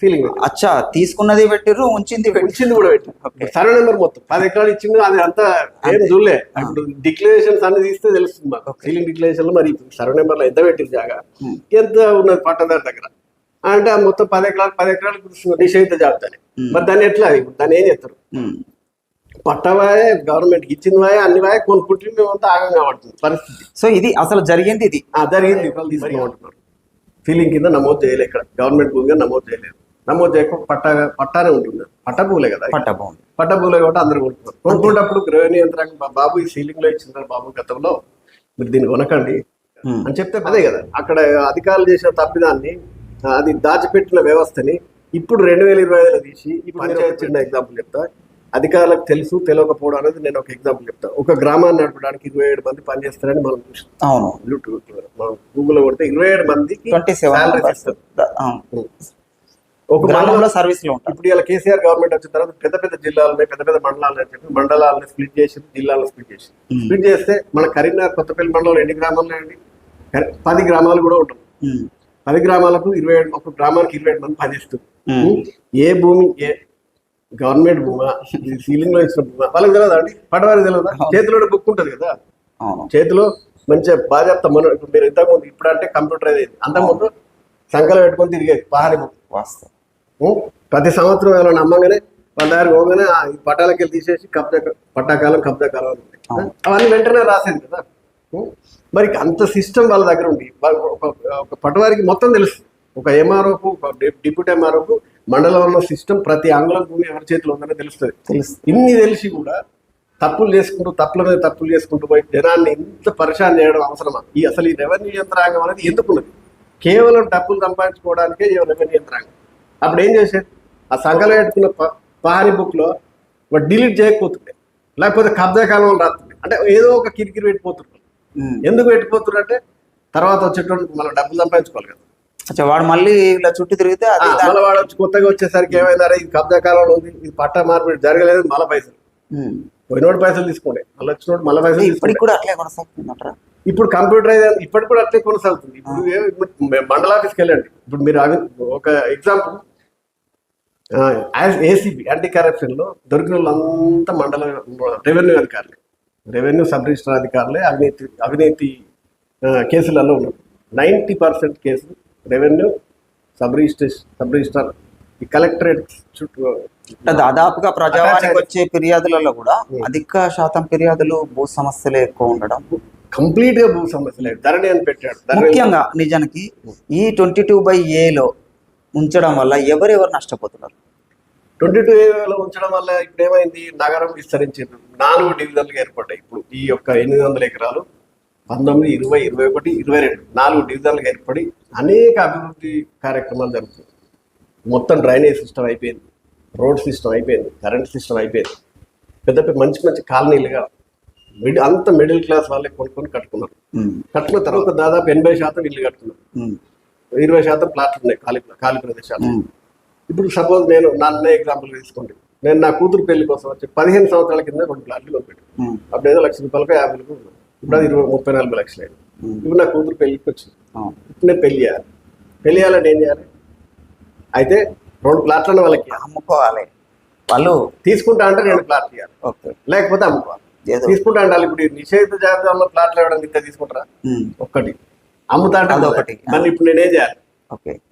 ఫీలింగ్ అచ్చా తీసుకున్నది పెట్టిర్రు, ఉంచింది కూడా పెట్టిరు. సర్వే నెంబర్ మొత్తం 10 ఎకరాలు ఇచ్చింది, అది అంతా ఏం చూడలే. ఇప్పుడు డిక్లరేషన్స్ అన్ని తీస్తే తెలుస్తుంది మాకు. ఫీలింగ్ డిక్లరేషన్ లో మరి సర్వే నెంబర్ లో ఎంత పెట్టిరు జాగా, ఎంత ఉన్నది పట్టదారి దగ్గర అంటే ఆ మొత్తం 10 ఎకరాలు నిషేధిత జాబితానే. మరి దాన్ని ఎట్లా, దాన్ని ఏం చేస్తారు? పట్టవాయే గవర్నమెంట్ ఇచ్చిన వాయే అన్ని వాయే కొనుక్కుంటే మేమంతా ఆగంగా పడుతుంది పరిస్థితి. సో ఇది అసలు జరిగింది, ఇది జరిగింది. తీసుకుంటున్నారు, ఫీలింగ్ కింద నమోదు చేయలేదు, ఇక్కడ గవర్నమెంట్ భూమిగా నమోదు చేయలేదు. నమోదు చేయకుండా పట్టానే ఉంటుంది, పట్ట భూలే కదా, పట్ట భూలే కాబట్టి అందరు కొనుక్కుంటారు. కొనుక్కునేటప్పుడు రెవెన్యూ యంత్రాంగం బాబు ఈ సీలింగ్ లో ఇచ్చిన బాబు గతంలో మీరు దీన్ని కొనకండి అని చెప్తే అదే కదా. అక్కడ అధికారులు చేసిన తప్పిదాన్ని, అది దాచిపెట్టిన వ్యవస్థని ఇప్పుడు 2025లో తీసి పంచాయతీ చిన్న ఎగ్జాంపుల్ చెప్తా. అధికారులకు తెలుసు తెలియకపోవడం అనేది నేను ఒక ఎగ్జాంపుల్ చెప్తా. ఒక గ్రామాన్ని నడపడానికి 27 మంది పనిచేస్తారని మనం చూసాం. అవును, మనం గూగుల్లో కొడితే 27 మందికి ఒక మండలంలో సర్వీస్ లో. ఇప్పుడు ఇలా కేసీఆర్ గవర్నమెంట్ వచ్చిన తర్వాత పెద్ద పెద్ద జిల్లాలని పెద్ద పెద్ద మండలాలని అని చెప్పి మండలాలను స్ప్లిట్ చేసి జిల్లాలను స్ప్లిట్ చేస్తే మన కరీంనగర్ కొత్తపల్లి మండలంలో ఎన్ని గ్రామాలు ఉన్నాయండి? 10 గ్రామాలు కూడా ఉంటాం. 10 గ్రామాలకు 27, ఒక గ్రామానికి 27 మంది పనిచేస్తుంది. ఏ భూమి ఏ గవర్నమెంట్ భూమా, సీలింగ్ లో ఇచ్చిన భూమా వాళ్ళకి తెలియదా అండి? పట్టవారికి తెలియదా? చేతిలో బుక్ ఉంటుంది కదా, చేతిలో మంచిగా బాధ్యత. మనం ఇప్పుడు మీరు ఇంతకుముందు ఇప్పుడు అంటే కంప్యూటర్ అయింది, అంతకుముందు సంఖ్యలో పెట్టుకొని తిరిగేది పహారీ బుక్. ప్రతి సంవత్సరం ఎవరైనా నమ్మగానే వాళ్ళ దగ్గర పోగానే ఈ పట్టాలకి వెళ్ళి తీసేసి పట్టాకాలం కబ్జా కాలం అవన్నీ వెంటనే రాసేది కదా. మరి అంత సిస్టమ్ వాళ్ళ దగ్గర ఉంది. ఒక పట్టవారికి మొత్తం తెలుసు. ఒక ఎంఆర్ఓకు, ఒక డిప్యూటీ ఎంఆర్ఓకు మండలంలో సిస్టమ్ ప్రతి అంగుళం భూమి ఎవరి చేతిలో ఉందని తెలుస్తుంది. ఇన్ని తెలిసి కూడా తప్పులు చేసుకుంటూ తప్పుల మీద తప్పులు చేసుకుంటూ పోయి జనాన్ని ఇంత పరిశాన్ చేయడం అవసరమా? అసలు ఈ రెవెన్యూ యంత్రాంగం అనేది ఎందుకున్నది? కేవలం డబ్బులు సంపాదించుకోవడానికే ఈ రెవెన్యూ యంత్రాంగం. అప్పుడు ఏం చేసేది? ఆ సంఘలో పెట్టుకున్న పహారీ బుక్ లో డిలీట్ చేయకపోతుండే, లేకపోతే కబ్జా కాలంలో రాస్తుండే. అంటే ఏదో ఒక కిరికిరి పెట్టిపోతుంటారు. ఎందుకు పెట్టిపోతున్నారు అంటే తర్వాత వచ్చేటువంటి మనం డబ్బులు సంపాదించుకోవాలి కదా. వాడు మళ్ళీ ఇలా చుట్టూ తిరిగితే మళ్ళీ వాడు వచ్చి కొత్తగా వచ్చేసరికి ఏమైందా, ఇది కబ్జా కాలంలో ఉంది, ఇది పట్టా మార్పిడి జరగలేదు, మళ్ళీ పైసలు పోయినోడు పైసలు తీసుకోండి, మళ్ళీ వచ్చినోడు మళ్ళీ పైసలు. ఇప్పటికి కూడా అట్లే కొనసాగుతుంది. ఇప్పుడు కంప్యూటర్ ఇప్పటికి కూడా అట్లే కొనసాగుతుంది. ఇప్పుడు మండల ఆఫీస్కి వెళ్ళండి. ఇప్పుడు మీరు ఒక ఎగ్జాంపుల్, ఏసీబీ యాంటీ కరప్షన్ లో దొరికిన వాళ్ళంతా మండల రెవెన్యూ అధికారులే, రెవెన్యూ సబ్ రిజిస్టర్ అధికారులే అవినీతి కేసులలో ఉన్నారు. 90% కేసులు రెవెన్యూ సబ్ రిజిస్టర్ ఈ కలెక్టరేట్ చుట్టూ. దాదాపుగా ప్రజావానికి వచ్చే ఫిర్యాదులలో కూడా అధిక శాతం ఫిర్యాదులు భూ సమస్యలే ఎక్కువ ఉండడం, కంప్లీట్ గా భూ సమస్యలే. ధరణి అని పెట్టాడు. ముఖ్యంగా నిజానికి ఈ 22/Aలో ఉంచడం వల్ల ఎవరెవరు నష్టపోతున్నారు? 22A ఉంచడం వల్ల ఇప్పుడు ఏమైంది, నగరం విస్తరించింది, 4 డివిజన్లుగా ఏర్పడ్డాయి. ఇప్పుడు ఈ యొక్క 800 ఎకరాలు 19, 20, 21, 22 4 డివిజన్లుగా ఏర్పడి అనేక అభివృద్ధి కార్యక్రమాలు జరుగుతుంది. మొత్తం డ్రైనేజ్ సిస్టమ్ అయిపోయింది, రోడ్ సిస్టమ్ అయిపోయింది, కరెంట్ సిస్టమ్ అయిపోయింది. పెద్ద మంచి కాలనీలుగా అంత మిడిల్ క్లాస్ వాళ్ళే కొనుక్కొని కట్టుకున్నారు. కట్టుకున్న తర్వాత దాదాపు 80% ఇల్లు కట్టుకున్నారు, 20% ప్లాట్లు ఉన్నాయి ఖాళీ ప్రదేశాలు. ఇప్పుడు సపోజ్ నేను నన్నే ఎగ్జాంపుల్ తీసుకోండి, నేను నా కూతురు పెళ్లి కోసం వచ్చి 15 సంవత్సరాల కింద 2 ప్లాట్లు కొనుక్పెట్టాను. అప్పుడు ఏదో ₹1,00,000 50 ఇప్పుడు అది 30-40 లక్షలు అయింది. ఇప్పుడు నా కూతురు పెళ్లికి వచ్చింది, ఇప్పుడు నేను పెళ్లి చేయాలంటే ఏం చేయాలి? అయితే 2 ప్లాట్లను వాళ్ళకి అమ్ముకోవాలి. వాళ్ళు తీసుకుంటా అంటే 2 ప్లాట్లు ఇవ్వాలి, లేకపోతే అమ్ముకోవాలి. తీసుకుంటా అంటే ఇప్పుడు నిషేధిత జాబితాలో ప్లాట్లు ఇవ్వడం ఇంత తీసుకుంటారా? ఒక్కటి అమ్ముతా అంటే ఒకటి. మళ్ళీ ఇప్పుడు నేనేం చేయాలి?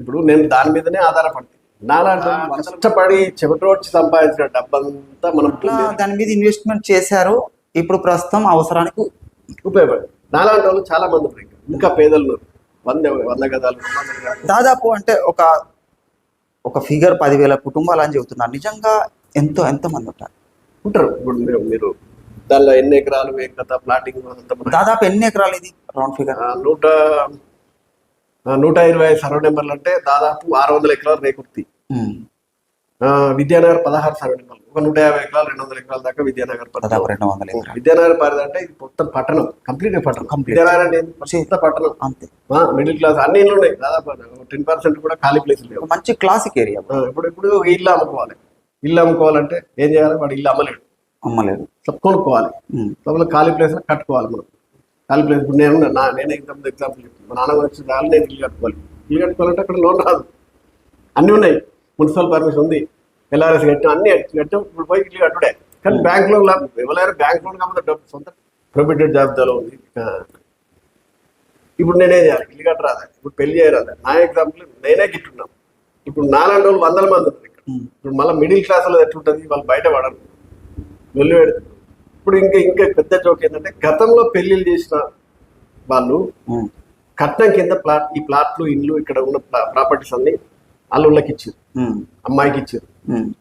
ఇప్పుడు నేను దాని మీదనే ఆధారపడుతుంది. నాలాంటి కష్టపడి చెమటోడ్చి సంపాదించిన డబ్బంతా మనం దాని మీద ఇన్వెస్ట్మెంట్ చేశారు. ఇప్పుడు ప్రస్తుతం అవసరానికి ఉపయోగపడి నాలాంటి వాళ్ళు చాలా మంది ఉన్నారు, ఇంకా పేదలు 100 గదాలు. దాదాపు అంటే ఒక ఫిగర్ 10,000 కుటుంబాలు అని చెబుతున్నారు. నిజంగా ఎంతమంది ఉంటారు? ఇప్పుడు మీరు దానిలో ఎన్ని ఎకరాలు ప్లాటింగ్ దాదాపు ఎన్ని ఎకరాలు? ఇది రౌండ్ ఫిగర్ 125 సర్వే నెంబర్లు అంటే దాదాపు 600 ఎకరాలు రేకుర్తి. విద్యానగర్ 16 సర్వే నెంబర్లు, ఒక 150 ఎకరాలు 200 ఎకరాల దాకా విద్యానగర్ పరిధి. దాదాపు 200 ఎకరాలు. విద్యానగర్ పరిధి అంటే ఇది మొత్తం పట్టణం, కంప్లీట్ పట్టణం. Complete. విద్యానగర్ అంటే కొత్త పట్టణం, అంతే. మిడిల్ క్లాస్ అన్ని ఇళ్ళు ఉన్నాయి. దాదాపు 10% కూడా ఖాళీ ప్లేస్ లేవు. మంచి క్లాసిక్ ఏరియా. ఇప్పుడు ఇల్లు అమ్ముకోవాలి. ఇల్లు అమ్ముకోవాలంటే ఏం చేయాలి? వాడు ఇల్లు అమ్మలేదు, కొనుక్కోవాలి. లోపల ఖాళీ ప్లేస్ కట్టుకోవాలి. మనం ఖాళీ ప్లేస్ ఇప్పుడు నేను ఎగ్జాంపుల్ చెప్తాను. మా నాన్న వచ్చి దాని నేను ఇల్లు కట్టుకోవాలి. ఇల్లు కట్టుకోవాలంటే అక్కడ లోన్ రాదు. అన్నీ ఉన్నాయి, మున్సిపల్ పర్మిషన్ ఉంది, ఎల్ఆర్ఎస్ కట్టాం, అన్ని కట్టాం. ఇప్పుడు పోయి ఇల్లు కట్టుడే. కానీ బ్యాంక్ లోన్ ఎవరైనా బ్యాంక్ లోన్ కాకపోతే డబ్బు సొంత ప్రొహిబిటెడ్ జాబితాలో ఉంది. ఇప్పుడు నేనేం చేయాలి? ఇల్లు కట్టరాదా? ఇప్పుడు పెళ్లి చేయరాదా? నా ఎగ్జాంపుల్ నేనే గిట్టున్నాం. ఇప్పుడు నాలాంటి వాళ్ళు 100 మంది ఉన్నారు ఇక్కడ. ఇప్పుడు మళ్ళీ మిడిల్ క్లాస్ లో ఎట్లుంటుంది? వాళ్ళు బయట పడరు, వెళ్ళి పెడుతుంది. ఇప్పుడు ఇంకా పెద్ద జోక్ ఏంటంటే, గతంలో పెళ్లిళ్ళు చేసిన వాళ్ళు కట్నం కింద ఈ ప్లాట్లు, ఇల్లు, ఇక్కడ ఉన్న ప్రాపర్టీస్ అన్ని అల్లుళ్ళకి ఇచ్చారు, అమ్మాయికి ఇచ్చారు.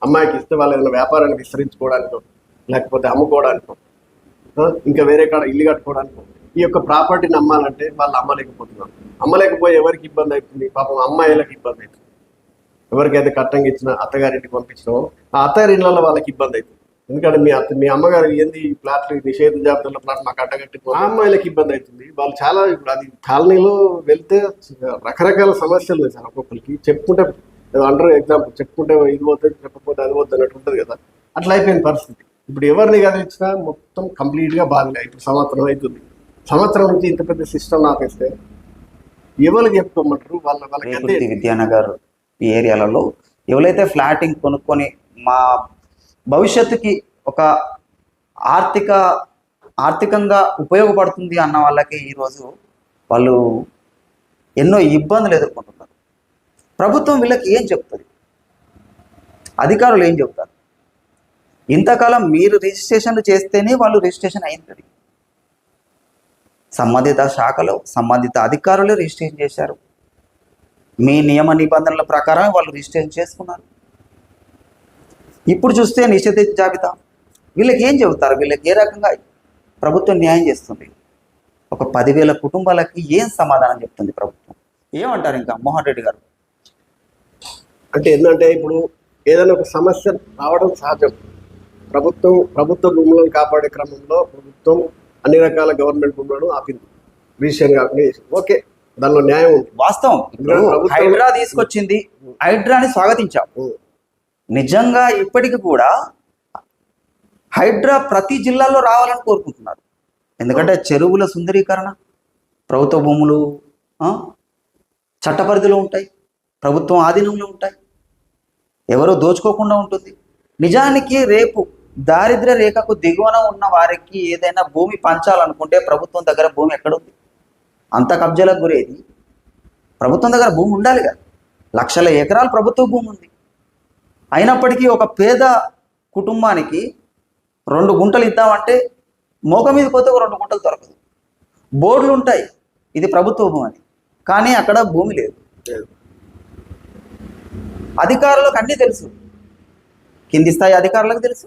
అమ్మాయికి ఇస్తే వాళ్ళు ఏదైనా వ్యాపారాన్ని విస్తరించుకోవడానికో, లేకపోతే అమ్ముకోవడానికో, ఇంకా వేరే కాడ ఇల్లు కట్టుకోవడానికో ఈ యొక్క ప్రాపర్టీని అమ్మాలంటే వాళ్ళు అమ్మలేకపోతున్నారు. అమ్మలేకపోయి ఎవరికి ఇబ్బంది అవుతుంది? పాపం అమ్మాయిలకు ఇబ్బంది అవుతుంది. ఎవరికైతే కట్నంగా ఇచ్చిన అత్తగారింటికి పంపించినామో ఆ అత్తగారి ఇళ్ళలో వాళ్ళకి ఇబ్బంది అవుతుంది. ఎందుకంటే మీ అమ్మగారు ఏంది ప్లాట్లు నిషేధ జాబితాలో ప్లాట్ మాకు అడ్డగట్టి, ఆ అమ్మాయిలకు ఇబ్బంది అవుతుంది. వాళ్ళు చాలా ఇప్పుడు అది కాలనీలో వెళ్తే రకరకాల సమస్యలు ఉన్నాయి సార్. ఒక్కొక్కరికి చెప్పుకుంటే అంటారు, ఎగ్జాంపుల్ చెప్పుకుంటే ఇది పోతుంది, చెప్పకపోతే అది పోతుంది అన్నట్టు ఉంటుంది కదా. అట్లా అయిపోయిన పరిస్థితి. ఇప్పుడు ఎవరిని కదిలించినా మొత్తం కంప్లీట్గా బాధలే. ఇప్పుడు సంవత్సరం అవుతుంది. సంవత్సరం నుంచి ఇంత పెద్ద సిస్టమ్ ఆపేస్తే ఎవరికి చెప్పుకోమంటారు? వాళ్ళకి విద్యానగర్ ఈ ఏరియాలలో ఎవరైతే ఫ్లాటింగ్ కొనుక్కొని మా భవిష్యత్తుకి ఒక ఆర్థికంగా ఉపయోగపడుతుంది అన్న వాళ్ళకి ఈరోజు వాళ్ళు ఎన్నో ఇబ్బందులు ఎదుర్కొంటున్నారు. ప్రభుత్వం వీళ్ళకి ఏం చెప్తుంది? అధికారులు ఏం చెప్తారు? ఇంతకాలం మీరు రిజిస్ట్రేషన్లు చేస్తేనే వాళ్ళు రిజిస్ట్రేషన్ అయింది. సంబంధిత శాఖలో సంబంధిత అధికారులు రిజిస్ట్రేషన్ చేశారు. మీ నియమ నిబంధనల ప్రకారం వాళ్ళు రిజిస్ట్రేషన్ చేసుకున్నారు. ఇప్పుడు చూస్తే నిషేధిత జాబితా, వీళ్ళకి ఏం చెబుతారు? వీళ్ళకి ఏ రకంగా ప్రభుత్వం న్యాయం చేస్తుంది? ఒక 10,000 కుటుంబాలకి ఏం సమాధానం చెప్తుంది ప్రభుత్వం? ఏమంటారు ఇంకా మోహన్ రెడ్డి గారు? అంటే ఏంటంటే, ఇప్పుడు ఏదైనా ఒక సమస్య రావడం సహజం. ప్రభుత్వ భూములను కాపాడే క్రమంలో ప్రభుత్వం అన్ని రకాల గవర్నమెంట్ భూములను ఆపింది, రిజిస్ట్రేషన్ కాకుండా చేసింది. ఓకే, దానిలో న్యాయం ఉంది, వాస్తవం. హైడ్రా తీసుకొచ్చింది, హైడ్రాని స్వాగతించాం. నిజంగా ఇప్పటికి కూడా హైడ్రా ప్రతి జిల్లాలో రావాలని కోరుకుంటున్నారు. ఎందుకంటే చెరువుల సుందరీకరణ, ప్రభుత్వ భూములు చట్ట పరిధిలో ఉంటాయి, ప్రభుత్వం ఆధీనంలో ఉంటాయి, ఎవరో దోచుకోకుండా ఉంటుంది. నిజానికి రేపు దారిద్ర్య రేఖకు దిగువన ఉన్న వారికి ఏదైనా భూమి పంచాలనుకుంటే ప్రభుత్వం దగ్గర భూమి ఎక్కడుంది? అంత కబ్జాలకు గురేది. ప్రభుత్వం దగ్గర భూమి ఉండాలి కదా. లక్షల ఎకరాలు ప్రభుత్వ భూమి ఉంది. అయినప్పటికీ ఒక పేద కుటుంబానికి 2 గుంటలు ఇద్దామంటే మోక మీద పోతే ఒక 2 గుంటలు దొరకదు. బోర్డులు ఉంటాయి, ఇది ప్రభుత్వ భూమి అని, కానీ అక్కడ భూమి లేదు. అధికారులకు అన్నీ తెలుసు. కింది స్థాయి అధికారులకు తెలుసు,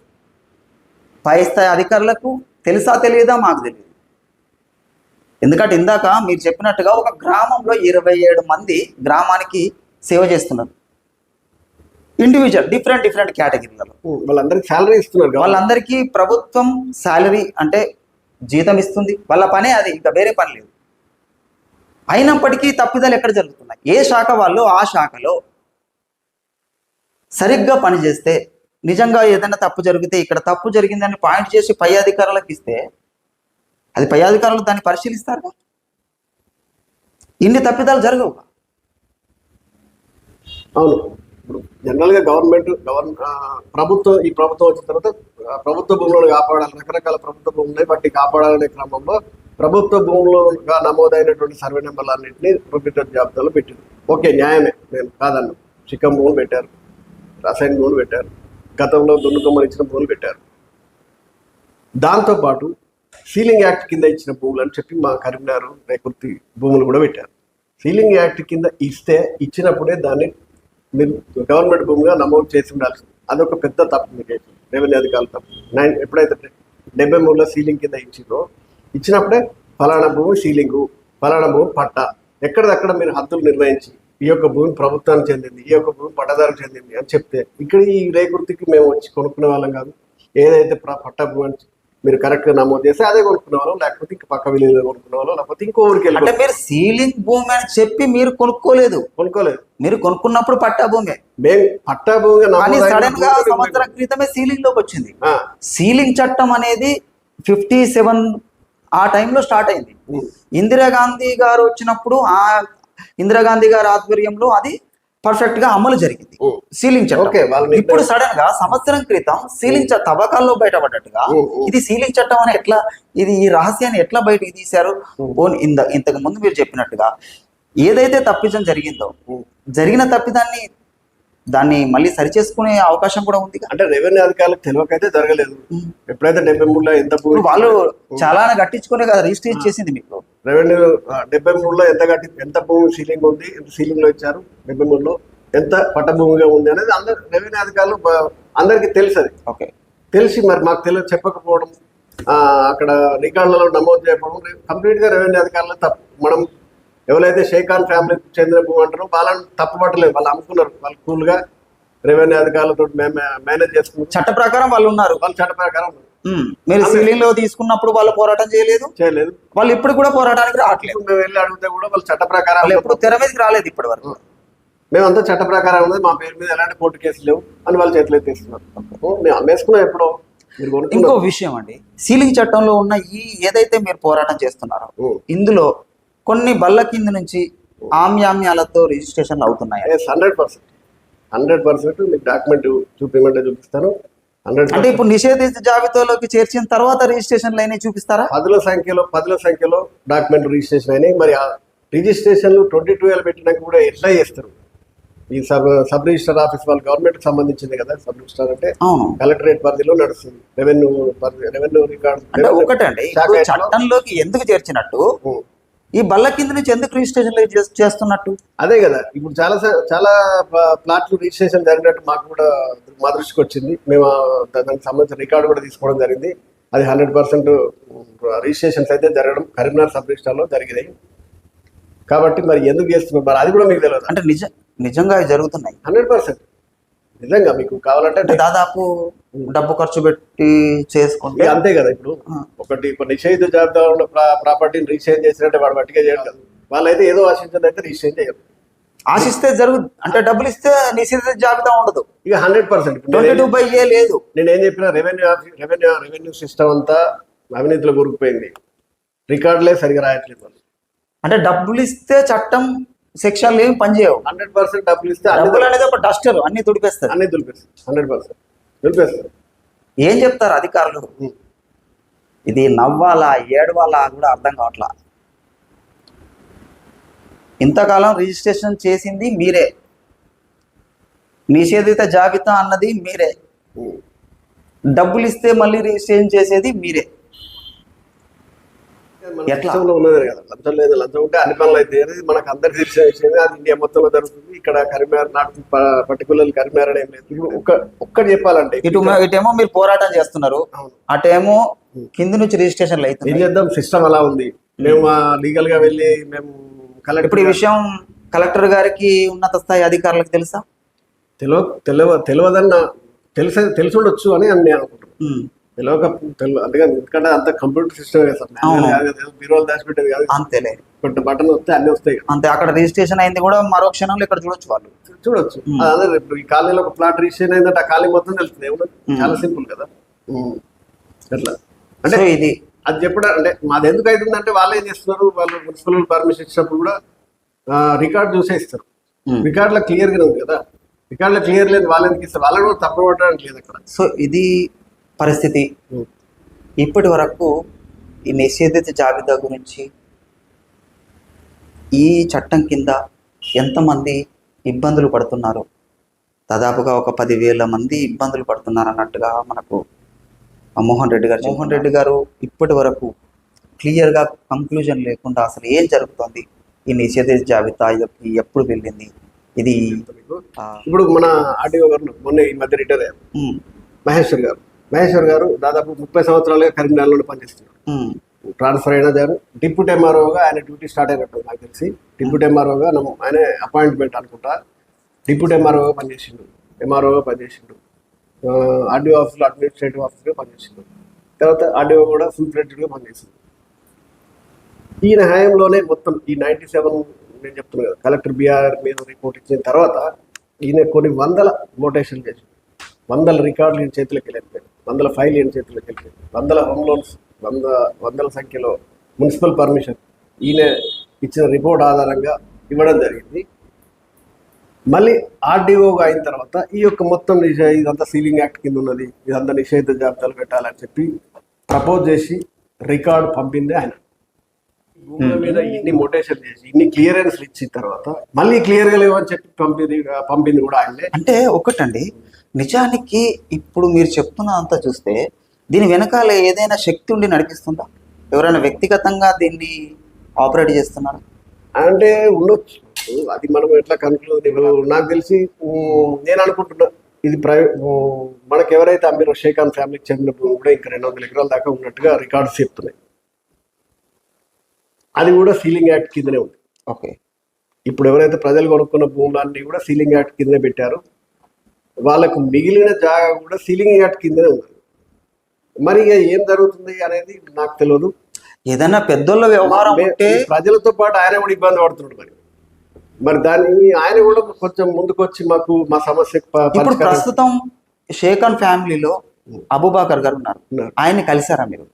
పై స్థాయి అధికారులకు తెలుసా తెలియదా మాకు తెలియదు. ఎందుకంటే ఇందాక మీరు చెప్పినట్టుగా ఒక గ్రామంలో 27 మంది గ్రామానికి సేవ చేస్తున్నారు. ఇండివిజువల్ డిఫరెంట్ కేటగిరీలలో వాళ్ళందరికీ శాలరీ ఇస్తున్నారు. వాళ్ళందరికీ ప్రభుత్వం శాలరీ అంటే జీతం ఇస్తుంది. వాళ్ళ పనే అది, ఇంకా వేరే పని లేదు. అయినప్పటికీ తప్పిదాలు ఎక్కడ జరుగుతున్నాయి? ఏ శాఖ వాళ్ళు ఆ శాఖలో సరిగ్గా పనిచేస్తే, నిజంగా ఏదైనా తప్పు జరిగితే ఇక్కడ తప్పు జరిగిందని పాయింట్ చేసి పై అధికారులకు ఇస్తే అది పై అధికారులు దాన్ని పరిశీలిస్తారు. ఇన్ని తప్పిదాలు జరగవు. అవును, ఇప్పుడు జనరల్గా ప్రభుత్వం వచ్చిన తర్వాత ప్రభుత్వ భూములను కాపాడాలి. రకరకాల ప్రభుత్వ భూములు ఉన్నాయి, వాటిని కాపాడాలనే క్రమంలో ప్రభుత్వ భూములుగా నమోదైనటువంటి సర్వే నెంబర్లన్నింటినీ ప్రొహిబిటెడ్ జాబితాలో పెట్టింది. ఓకే, న్యాయమే, నేను కాదన్నా. చిక్కం భూములు పెట్టారు, రసాయన భూములు పెట్టారు, గతంలో దున్నుకొమ్మలు ఇచ్చిన భూములు పెట్టారు. దాంతోపాటు సీలింగ్ యాక్ట్ కింద ఇచ్చిన భూములు అని చెప్పి మా కరీంనగర్ రేకుర్తి భూములు కూడా పెట్టారు. సీలింగ్ యాక్ట్ కింద ఇచ్చినప్పుడే దాన్ని గవర్నమెంట్ భూమిగా నమోదు చేసి ఉండాల్సింది. అదొక పెద్ద తప్పు మీకు రెవెన్యూ అధికారులు తప్పు. ఎప్పుడైతే 73లో సీలింగ్ కింద ఇచ్చినప్పుడే ఫలానా భూమి సీలింగు, ఫలానా భూమి పట్ట, ఎక్కడిదక్కడ మీరు హద్దులు నిర్ణయించి ఈ యొక్క భూమి ప్రభుత్వానికి చెందింది, ఈ యొక్క భూమి పట్టదారులకు చెందింది అని చెప్తే ఇక్కడ ఈ రేగుర్తికి మేము వచ్చి కొనుక్కునే వాళ్ళం కాదు. ఏదైతే పట్ట భూమి అని మీరు కరెక్ట్ గా నమోదు చేస్తే అదే కొనుక్కునే వాళ్ళం, లేకపోతే ఇంకా పక్క విలేజ్ కొనుక్కునే వాళ్ళం, లేకపోతే ఇంకో ఊరికి అంటే మీరు సీలింగ్ భూమి అని చెప్పి మీరు కొనుక్కోలేదు. మీరు కొనుక్కున్నప్పుడు పట్టా భూమే, మేము పట్టా భూమిగా కానీ సడన్ గా సంవత్సరం క్రితమే సీలింగ్ లోకి వచ్చింది. సీలింగ్ చట్టం అనేది 57 ఆ టైంలో స్టార్ట్ అయింది. ఇందిరాగాంధీ గారు వచ్చినప్పుడు ఆ ఇందిరాగాంధీ గారి ఆధ్వర్యంలో అది పర్ఫెక్ట్ గా అమలు జరిగింది సీలింగ్ చట్టం. ఇప్పుడు సడన్ గా సంవత్సరం క్రితం సీలింగ్ తవ్వకాల్లో బయటపడ్డట్టుగా ఇది సీలింగ్ చట్టం అని ఎట్లా, ఇది ఈ రహస్యాన్ని ఎట్లా బయటకు తీశారు? ఇంతకు ముందు మీరు చెప్పినట్టుగా ఏదైతే తప్పిదం జరిగిందో, జరిగిన తప్పిదాన్ని దాన్ని మళ్ళీ సరిచేసుకునే అవకాశం కూడా ఉంది. అంటే రెవెన్యూ అధికారులకు తెలియకైతే జరగలేదు. ఎప్పుడైతే 73లో ఎంత భూమి వాళ్ళు చాలా కట్టించుకునే కదా రిజిస్టర్ చేసింది మీకు. రెవెన్యూ 73లో ఎంత భూమి సీలింగ్ ఉంది, ఎంత సీలింగ్ లో ఇచ్చారు, 73లో ఎంత పట్ట భూమిగా ఉంది అనేది అందరు రెవెన్యూ అధికారులు అందరికీ తెలుసు. అది ఓకే, తెలిసి మరి మాకు చెప్పకపోవడం, అక్కడ రికార్డులలో నమోదు చేయకపోవడం కంప్లీట్ గా రెవెన్యూ అధికారులు తప్పు. మనం ఎవరైతే షేఖాన్ ఫ్యామిలీకి చెందిన భూమి అంటారో వాళ్ళని తప్పుపట్టలేదు, వాళ్ళు అమ్ముకున్నారు. వాళ్ళు కూల్ గా రెవెన్యూ అధికారులతో మేనేజ్ చేసుకున్నారు. చట్ట ప్రకారం వాళ్ళు ఉన్నారు, వాళ్ళు చట్ట ప్రకారం. మీరు సీలింగ్ లో తీసుకున్నప్పుడు వాళ్ళు పోరాటం చేయలేదు. వాళ్ళు ఇప్పుడు కూడా పోరాటానికి రావట్లేదు. మేము వెళ్ళి అడిగితే కూడా వాళ్ళు చట్ట ప్రకారం ఎప్పుడు తెర మీదకి రాలేదు ఇప్పటి వరకు. మేమంతా చట్ట ప్రకారం ఉన్నది, మా పేరు మీద ఎలాంటి కోర్టు కేసులు లేవు అని వాళ్ళు చేతులు ఎత్తేస్తున్నారు. మేము అమ్మేసుకున్నాం ఎప్పుడో. ఇంకో విషయం అండి, సీలింగ్ చట్టంలో ఉన్న ఈ ఏదైతే మీరు పోరాటం చేస్తున్నారో ఇందులో కొన్ని బల్ల కింద నుంచి ఆమ్యామ్యాలతో రిజిస్ట్రేషన్ అవుతున్నాయి. 100% మీకు డాక్యుమెంట్ చూపించమంటే చూపిస్తాను. అంటే ఇప్పుడు నిషేధిత జాబితాలోకి చేర్చిన తర్వాత రిజిస్ట్రేషన్ అయినా చూపిస్తారా? పదుల సంఖ్యలో డాక్యుమెంట్ రిజిస్ట్రేషన్ అయినాయి. మరి ఆ రిజిస్ట్రేషన్లు 22 పెట్టినాక కూడా ఎట్లా చేస్తారు? ఈ సబ్ రిజిస్టర్ ఆఫీస్ వాళ్ళు గవర్నమెంట్ కి సంబంధించింది కదా. సబ్ రిజిస్టర్ అంటే కలెక్టరేట్ పరిధిలో నడుస్తుంది. రెవెన్యూ రికార్డు ఒకటండి. చట్టంలోకి ఎందుకు చేర్చినట్టు, ఈ బల్ల కింద నుంచి ఎందుకు రిజిస్ట్రేషన్ చేస్తున్నట్టు? అదే కదా, ఇప్పుడు చాలా ప్లాట్లు రిజిస్ట్రేషన్ జరిగినట్టు మాకు కూడా మా దృష్టికి వచ్చింది. మేము దానికి సంబంధించిన రికార్డు కూడా తీసుకోవడం జరిగింది. అది 100% రిజిస్ట్రేషన్స్ అయితే జరగడం కరీంనగర్ సబ్ రిజిస్టర్ లో జరిగినాయి. కాబట్టి మరి ఎందుకు చేస్తున్నారు మరి అది కూడా మీకు తెలియదు. అంటే నిజంగా జరుగుతున్నాయి 100%. నిజంగా మీకు కావాలంటే దాదాపు డబ్బు ఖర్చు పెట్టి చేసుకుంటే అంతే కదా. ఇప్పుడు ఇప్పుడు నిషేధిత జాబితాలో ఉన్న ప్రాపర్టీని రిజిస్ట్రేషన్ చేసినట్టే వాడు బట్టిగా చేయడం కదా. వాళ్ళైతే ఏదో ఆశించడం అయితే రిజిస్ట్రేషన్ చేయరు. ఆశిస్తే జరుగుతుంది, అంటే డబ్బులు ఇస్తే నిషేధిత జాబితా ఉండదు. ఇక 100% 22/A లేదు. నేను ఏం చెప్పిన, రెవెన్యూ సిస్టమ్ అంతా అవినీతిలో కూరుకుపోయింది. రికార్డులే సరిగా రాయట్లేదు వాళ్ళు. అంటే డబ్బులు ఇస్తే చట్టం సెక్షన్లు ఏమి పనిచేయవు. 100% డబ్బులు ఇస్తే డబ్బులు అనేది ఒక డస్టర్, అన్ని తుడిపేస్తారు. 100% తుడిపేస్తారు. ఏం చెప్తారు అధికారులు? ఇది నవ్వాలా ఏడవాలా కూడా అర్థం కావట్లా. ఇంతకాలం రిజిస్ట్రేషన్ చేసింది మీరే, నిషేధిత జాబితా అన్నది మీరే, డబ్బులు ఇస్తే మళ్ళీ రిజిస్ట్రేషన్ చేసేది మీరే. ఎట్లా ఉన్నది కదా, లంచం లేదు. లంచం ఉంటే అన్ని పనులు అయితే మనకు అందరికి తెలిసిన విషయం. అది ఇండియా మొత్తంలో జరుగుతుంది. ఇక్కడ కరీంనగర్ నాకు పర్టికులర్ కరీంనగర్ ఏం లేదు. ఇప్పుడు ఒక్కటి చెప్పాలంటే ఇటేమో మీరు పోరాటం చేస్తున్నారు, అటేమో కింద నుంచి రిజిస్ట్రేషన్లు అవుతుంది. ఏం చేద్దాం, సిస్టమ్ అలా ఉంది. మేము లీగల్ గా వెళ్ళి మేము ఇప్పుడు ఈ విషయం కలెక్టర్ గారికి ఉన్నత స్థాయి అధికారులకు తెలుసా? తెలియదన్న తెలిసి ఉండొచ్చు అని నేను అనుకుంటున్నాను. అందుకని ఎందుకంటే అంత కంప్యూటర్ సిస్టమ్ బీరోలు దాచిపెట్టేది కాదు. అంతేలే, బటన్ వస్తే అన్ని వస్తాయి అంతే. అక్కడ రిజిస్ట్రేషన్ అయింది కూడా మరో క్షణంలో ఇక్కడ చూడొచ్చు, వాళ్ళు చూడొచ్చు. అదే ఇప్పుడు ఈ కాలనీలో ఒక ప్లాట్ రిజిస్ట్రేషన్ అయిందంటే ఆ కాలనీ మొత్తం తెలుస్తుంది. చాలా సింపుల్ కదా. అట్లా అంటే ఇది అది చెప్పడం అంటే మాది ఎందుకు అవుతుందంటే వాళ్ళు ఏం చేస్తున్నారు, వాళ్ళు మున్సిపల్ పర్మిషన్ ఇచ్చినప్పుడు కూడా రికార్డు చూసే ఇస్తారు. రికార్డులో క్లియర్ గా ఉంది కదా. రికార్డులో క్లియర్ లేదు, వాళ్ళు ఎందుకు ఇస్తారు? వాళ్ళని కూడా తప్పు పట్టడానికి లేదు అక్కడ. సో ఇది పరిస్థితి. ఇప్పటి వరకు ఈ నిషేధిత జాబితా గురించి ఈ చట్టం కింద ఎంతమంది ఇబ్బందులు పడుతున్నారు? దాదాపుగా ఒక 10,000 మంది ఇబ్బందులు పడుతున్నారు అన్నట్టుగా మనకు మోహన్ రెడ్డి గారు ఇప్పటి వరకు క్లియర్గా కంక్లూజన్ లేకుండా అసలు ఏం జరుగుతుంది, ఈ నిషేధిత జాబితా ఎప్పుడు వెళ్ళింది, ఇది ఇప్పుడు మన ఆర్టీఓ గారు మొన్న ఈ మధ్య రిటైర్ అయ్యారు మహేశ్వర్ గారు దాదాపు 30 సంవత్సరాలుగా కరీంనగర్లో పనిచేస్తున్నారు. ట్రాన్స్ఫర్ అయినా జారు డిప్యూటీ ఎంఆర్ఓగా ఆయన డ్యూటీ స్టార్ట్ అయినట్టు నాకు తెలిసి. డిప్యూటీ ఎంఆర్ఓగా ఆయన అపాయింట్మెంట్ అనుకుంటా. డిప్యూటీ ఎంఆర్ఓగా పనిచేసిండు, ఎంఆర్ఓగా పనిచేసిండు, ఆర్డీఓ ఆఫీస్లో అడ్మినిస్ట్రేటివ్ ఆఫీస్గా పనిచేసిండు, తర్వాత ఆర్డీఓ కూడా ఫుల్ ఫ్లెడ్జ్డ్గా పనిచేసింది. ఈయన హయాంలోనే మొత్తం ఈ 97 నేను చెప్తున్నాను కదా, కలెక్టర్ బీఆర్ మీద రిపోర్ట్ ఇచ్చిన తర్వాత ఈయన కొన్ని వందల నోటేషన్ చేసి, వందల రికార్డులు ఈయన చేతులకు వెళ్ళిపోయాయి, వందల ఫైల్ ఈయన చేతులకు వెళ్ళిపోయాయి, వందల హోమ్ లోన్స్, వందల సంఖ్యలో మున్సిపల్ పర్మిషన్ ఈయన ఇచ్చిన రిపోర్ట్ ఆధారంగా ఇవ్వడం జరిగింది. మళ్ళీ ఆర్డీఓగా అయిన తర్వాత ఈ యొక్క మొత్తం ఇదంతా సీలింగ్ యాక్ట్ కింద ఉన్నది, ఇదంతా నిషేధ జాబితాలు పెట్టాలని చెప్పి ప్రపోజ్ చేసి రికార్డు పంపింది ఆయన. భూముల మీద ఇన్ని మోటేషన్ చేసి ఇన్ని క్లియరెన్స్ ఇచ్చిన తర్వాత మళ్ళీ క్లియర్గా లేవని చెప్పి పంపింది కూడా ఆయనే. అంటే ఒకటండి, నిజానికి ఇప్పుడు మీరు చెప్తున్న అంతా చూస్తే దీని వెనకాల ఏదైనా శక్తి ఉండి నడిపిస్తుందా? ఎవరైనా వ్యక్తిగతంగా దీన్ని ఆపరేట్ చేస్తున్నారా? అంటే ఉండొచ్చు, అది మనం ఎట్లా కన్క్లూడ్. నాకు తెలిసి నేను అనుకుంటున్నా ఇది మనకు ఎవరైతే అమ్మిరో షేఖాన్ ఫ్యామిలీకి చెందిన భూమి కూడా ఇంకా 200 ఎకరాల దాకా ఉన్నట్టుగా రికార్డ్స్ చెప్తున్నాయి. అది కూడా సీలింగ్ యాక్ట్ కిందనే ఉంది. ఓకే, ఇప్పుడు ఎవరైతే ప్రజలు కొనుక్కున్న భూములన్నీ కూడా సీలింగ్ యాక్ట్ కిందనే పెట్టారు, వాళ్ళకు మిగిలిన జాగా కూడా సీలింగ్ యాక్ట్ కిందనే ఉంది. మరి ఇక ఏం జరుగుతుంది అనేది నాకు తెలియదు. ఏదైనా పెద్దోళ్ళ వ్యవహారం ఉంటే ప్రజలతో పాటు ఆయన కూడా ఇబ్బంది పడుతున్నాడు. మరి దాన్ని ఆయన కూడా కొంచెం ముందుకు వచ్చి మాకు మా సమస్య ఇప్పుడు ప్రస్తుతం షేఖాన్ ఫ్యామిలీలో అబూబకర్ గారు ఉన్నారు, ఆయన్ని కలిసారా మీరు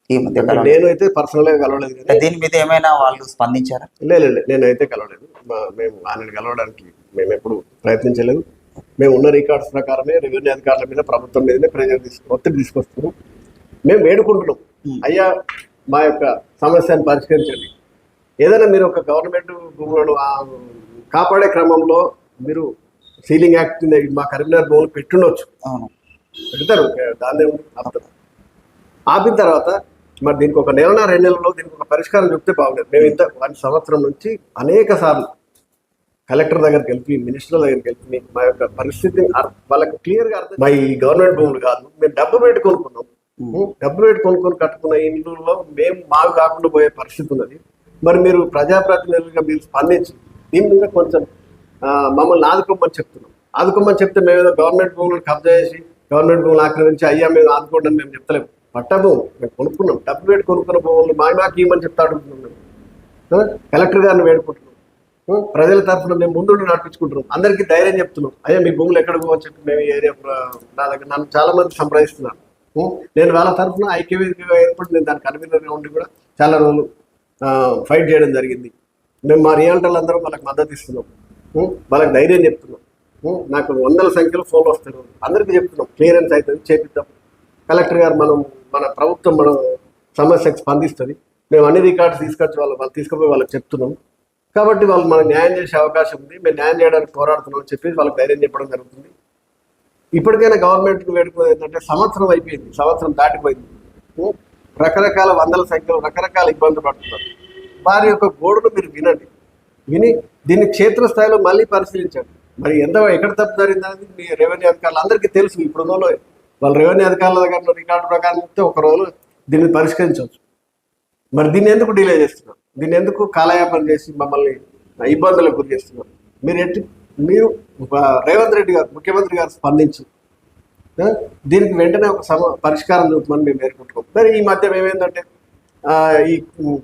ఈ మధ్య? నేనైతే పర్సనల్ గా కలవలేదు. దీని మీద ఏమైనా వాళ్ళు స్పందించారా? లేదు, నేనైతే కలవలేదు. మేము ఆయనని కలవడానికి మేము ఎప్పుడు ప్రయత్నించలేదు. మేము ఉన్న రికార్డ్స్ ప్రకారమే రెవెన్యూ అధికారుల మీద, ప్రభుత్వం మీదనే ఒత్తిడి తీసుకొస్తున్నాం. మేము వేడుకుంటున్నాం, అయ్యా మా యొక్క సమస్యను పరిష్కరించండి. ఏదైనా మీరు ఒక గవర్నమెంట్ భూములను కాపాడే క్రమంలో మీరు సీలింగ్ యాక్ట్ కింద మా కరీంనగర్ భూములు పెట్టుండొచ్చు, పెడతారు, దాన్ని ఆపిన తర్వాత మరి దీనికి ఒక 1-2 నెలల్లో దీనికి ఒక పరిష్కారం చెప్తే బాగుండేది. మేము 1 సంవత్సరం నుంచి అనేక సార్లు కలెక్టర్ దగ్గరికి వెళ్ళి, మినిస్టర్ దగ్గరికి వెళ్ళి మా యొక్క పరిస్థితిని వాళ్ళకి క్లియర్గా అర్థం. మా ఈ గవర్నమెంట్ భూములు కాదు, మేము డబ్బు పెట్టి కొనుక్కున్నాం, డబ్బు పెట్టి కొనుక్కొని కట్టుకున్న ఇండ్లలో మేము మాకు కాకుండా పోయే పరిస్థితి ఉన్నది. మరి మీరు ప్రజాప్రతినిధులుగా మీరు స్పందించి దీని మీద కొంచెం మమ్మల్ని ఆదుకోమని చెప్తున్నాం. ఆదుకోమని చెప్తే మేము ఏదో గవర్నమెంట్ భూములను కబ్జా చేసి, గవర్నమెంట్ భూములు ఆక్రమించి అయ్యా మేము ఆదుకోండి అని మేము చెప్తలేము. పట్టము మేము కొనుక్కున్నాం, డబ్బు పెట్టి కొనుక్కున్న భూములు మాకు ఇవ్వమని చెప్తా అడుగుతున్నాం. కలెక్టర్ గారిని వేడుకుంటున్నాం, ప్రజల తరఫున మేము ముందు నడిపించుకుంటున్నాం, అందరికీ ధైర్యం చెప్తున్నాం. అయ్యా మీ భూములు ఎక్కడ పోవని చెప్పి మేము ఈ ఏరియా నా దగ్గర నన్ను చాలా మంది సంప్రదిస్తున్నారు. నేను వాళ్ళ తరఫున ఐక్యవేదికగా ఏర్పడి నేను దానికి కన్వీనర్గా ఉండి కూడా చాలా రోజులు ఫైట్ చేయడం జరిగింది. మేము మా రియాల్టర్లు అందరం వాళ్ళకి మద్దతు ఇస్తున్నాం, వాళ్ళకి ధైర్యం చెప్తున్నాం. నాకు వందల సంఖ్యలో ఫోన్లు వస్తారు, అందరికీ చెప్తున్నాం క్లియరెన్స్ అవుతుంది, చేపిద్దాం. కలెక్టర్ గారు మన ప్రభుత్వం మన సమస్యకు స్పందిస్తుంది, మేము అన్ని రికార్డ్స్ తీసుకొచ్చి వాళ్ళు తీసుకుపోయి వాళ్ళకి చెప్తున్నాం. కాబట్టి వాళ్ళు మనకు న్యాయం చేసే అవకాశం ఉంది, మేము న్యాయం చేయడానికి పోరాడుతున్నాం అని చెప్పి వాళ్ళకి ధైర్యం చెప్పడం జరుగుతుంది. ఇప్పటికైనా గవర్నమెంట్కి వేడుకునేది ఏంటంటే సంవత్సరం అయిపోయింది, సంవత్సరం దాటిపోయింది, రకరకాల వందల సంఖ్యలో రకరకాల ఇబ్బందులు పడుతున్నారు. వారి యొక్క గోడును మీరు విని దీన్ని క్షేత్రస్థాయిలో మళ్ళీ పరిశీలించండి. మరి ఎక్కడ తప్పు జరిగిందనేది మీ రెవెన్యూ అధికారులు అందరికీ తెలుసు. ఇప్పుడు వాళ్ళ రెవెన్యూ అధికారుల దగ్గర రికార్డు ప్రకారం చెప్తే ఒక రోజు దీన్ని పరిష్కరించవచ్చు. మరి దీన్ని ఎందుకు డిలే చేస్తున్నారు? దీన్ని ఎందుకు కాలయాపన చేసి మమ్మల్ని ఇబ్బందులకు గురి చేస్తున్నారు? మీరు రేవంత్ రెడ్డి గారు, ముఖ్యమంత్రి గారు స్పందించి దీనికి వెంటనే ఒక పరిష్కారం చూపమని మేము వేడుకుంటున్నాం. మరి ఈ మధ్య మేమేంటంటే ఈ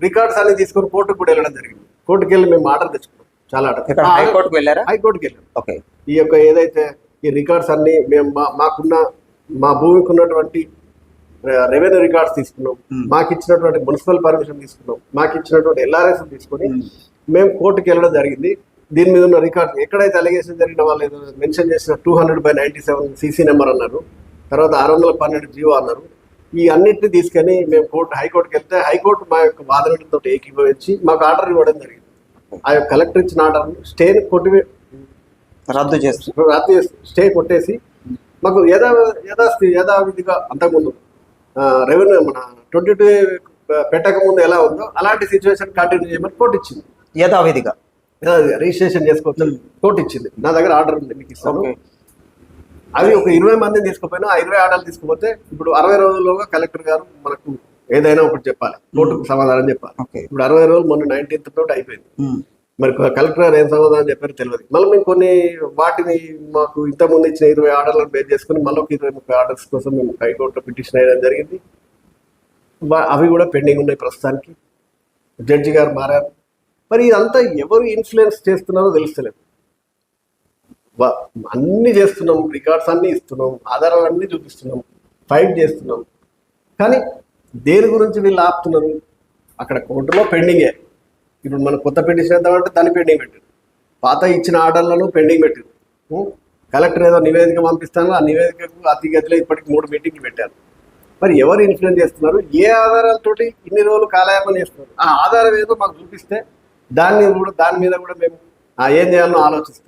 రికార్డ్స్ అన్ని తీసుకొని కోర్టుకు కూడా వెళ్ళడం జరిగింది. కోర్టుకు వెళ్ళి మేము ఆర్డర్ తెచ్చుకున్నాం, చాలా ఆర్డర్. హైకోర్టుకు వెళ్ళారా? హైకోర్టుకు వెళ్ళాం. ఓకే, ఈ యొక్క ఏదైతే ఈ రికార్డ్స్ అన్ని మేము మా భూమికి ఉన్నటువంటి రెవెన్యూ రికార్డ్స్ తీసుకున్నాం, మాకు ఇచ్చినటువంటి మున్సిపల్ పర్మిషన్ తీసుకున్నాం, మాకు ఇచ్చినటువంటి LRS తీసుకొని మేము కోర్టుకు వెళ్ళడం జరిగింది. దీని మీద ఉన్న రికార్డ్ ఎక్కడైతే అలిగేషన్ జరిగిన వాళ్ళు ఏదో మెన్షన్ చేసిన 200/97 CC నెంబర్ అన్నారు, తర్వాత 612 జీవో అన్నారు. ఈ అన్నింటినీ తీసుకొని మేము హైకోర్టుకి వెళ్తే హైకోర్టు మా యొక్క వాదనలతో ఏకీభవించి మాకు ఆర్డర్ ఇవ్వడం జరిగింది. ఆ యొక్క కలెక్టర్ ఇచ్చిన ఆర్డర్ని స్టేని రద్దు చేసి స్టే కొట్టేసి మాకు యథావిధిగా అంతకుముందు రెవెన్యూ మన 22 పెట్టక ముందు ఎలా ఉందో అలాంటి సిచ్యువేషన్ కంటిన్యూ చేయమని కోర్టు ఇచ్చింది. యథావిధిగా రిజిస్ట్రేషన్ చేసుకోవచ్చు కోర్టు ఇచ్చింది. నా దగ్గర ఆర్డర్ ఉంది, మీకు ఇస్తాను. అవి ఒక 20 మందిని తీసుకుపోయినా ఆ 20 ఆర్డర్లు తీసుకుపోతే ఇప్పుడు 60 రోజుల్లోగా కలెక్టర్ గారు మనకు ఏదైనా ఒకటి చెప్పాలి, కోర్టుకు సమాధానం చెప్పాలి. ఓకే. ఇప్పుడు 60 రోజులు మొన్న 19th తోటి అయిపోయింది. మరి కలెక్టర్ గారు ఏం సమాధానం చెప్పారో తెలియదు. మళ్ళీ మేము కొన్ని వాటిని మాకు ఇంతకుముందు ఇచ్చిన 20 ఆర్డర్లను బేస్ చేసుకుని మళ్ళీ ఒక 20-30 ఆర్డర్స్ కోసం మేము హైకోర్టులో పిటిషన్ వేయడం జరిగింది. అవి కూడా పెండింగ్ ఉన్నాయి ప్రస్తుతానికి. జడ్జి గారు మారారు. మరి ఇదంతా ఎవరు ఇన్ఫ్లుయెన్స్ చేస్తున్నారో తెలుస్తలేదు. అన్ని చేస్తున్నాం, రికార్డ్స్ అన్ని ఇస్తున్నాం, ఆధారాలు అన్ని చూపిస్తున్నాం, ఫైట్ చేస్తున్నాం, కానీ దేని గురించి వీళ్ళు ఆపుతున్నారు? అక్కడ కోర్టులో పెండింగే. ఇప్పుడు మనం కొత్త పిటిషన్ వేద్దామంటే దాన్ని పెండింగ్ పెట్టారు, పాత ఇచ్చిన ఆర్డర్లను పెండింగ్ పెట్టారు. కలెక్టర్ ఏదో నివేదిక పంపిస్తాను, ఆ నివేదికకు అతిగతిలో ఇప్పటికి 3 మీటింగ్లు పెట్టారు. మరి ఎవరు ఇన్ఫ్లుయెన్స్ చేస్తున్నారు? ఏ ఆధారాలతోటి ఇన్ని రోజులు కాలయాపన చేస్తున్నారు? ఆ ఆధారం ఏదో మాకు చూపిస్తే దాని మీద కూడా మేము ఏం చేయాలో ఆలోచిస్తాం.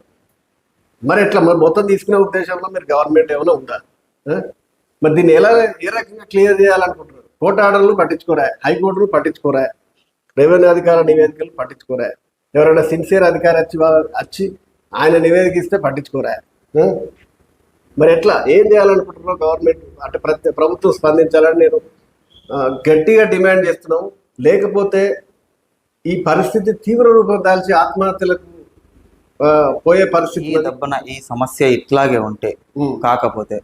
మరి ఎట్లా మరి మొత్తం తీసుకునే ఉద్దేశంలో మీరు గవర్నమెంట్ ఏమైనా ఉందా? మరి దీన్ని ఏ రకంగా క్లియర్ చేయాలనుకుంటున్నారు? కోర్టు ఆర్డర్లు పట్టించుకోరా, హైకోర్టులు పట్టించుకోరా, రెవెన్యూ అధికార నివేదికలు పట్టించుకోరా, ఎవరైనా సిన్సియర్ అధికారి వచ్చి ఆయన నివేదిక ఇస్తే పట్టించుకోరా. మరి ఎట్లా ఏం చేయాలనుకుంటున్నావు గవర్నమెంట్? అంటే ప్రభుత్వం స్పందించాలని నేను గట్టిగా డిమాండ్ చేస్తున్నాము. లేకపోతే ఈ పరిస్థితి తీవ్ర రూపం దాల్చి ఆత్మహత్యలకు పోయే పరిస్థితి. ఈ సమస్య ఇట్లాగే ఉంటే కాకపోతే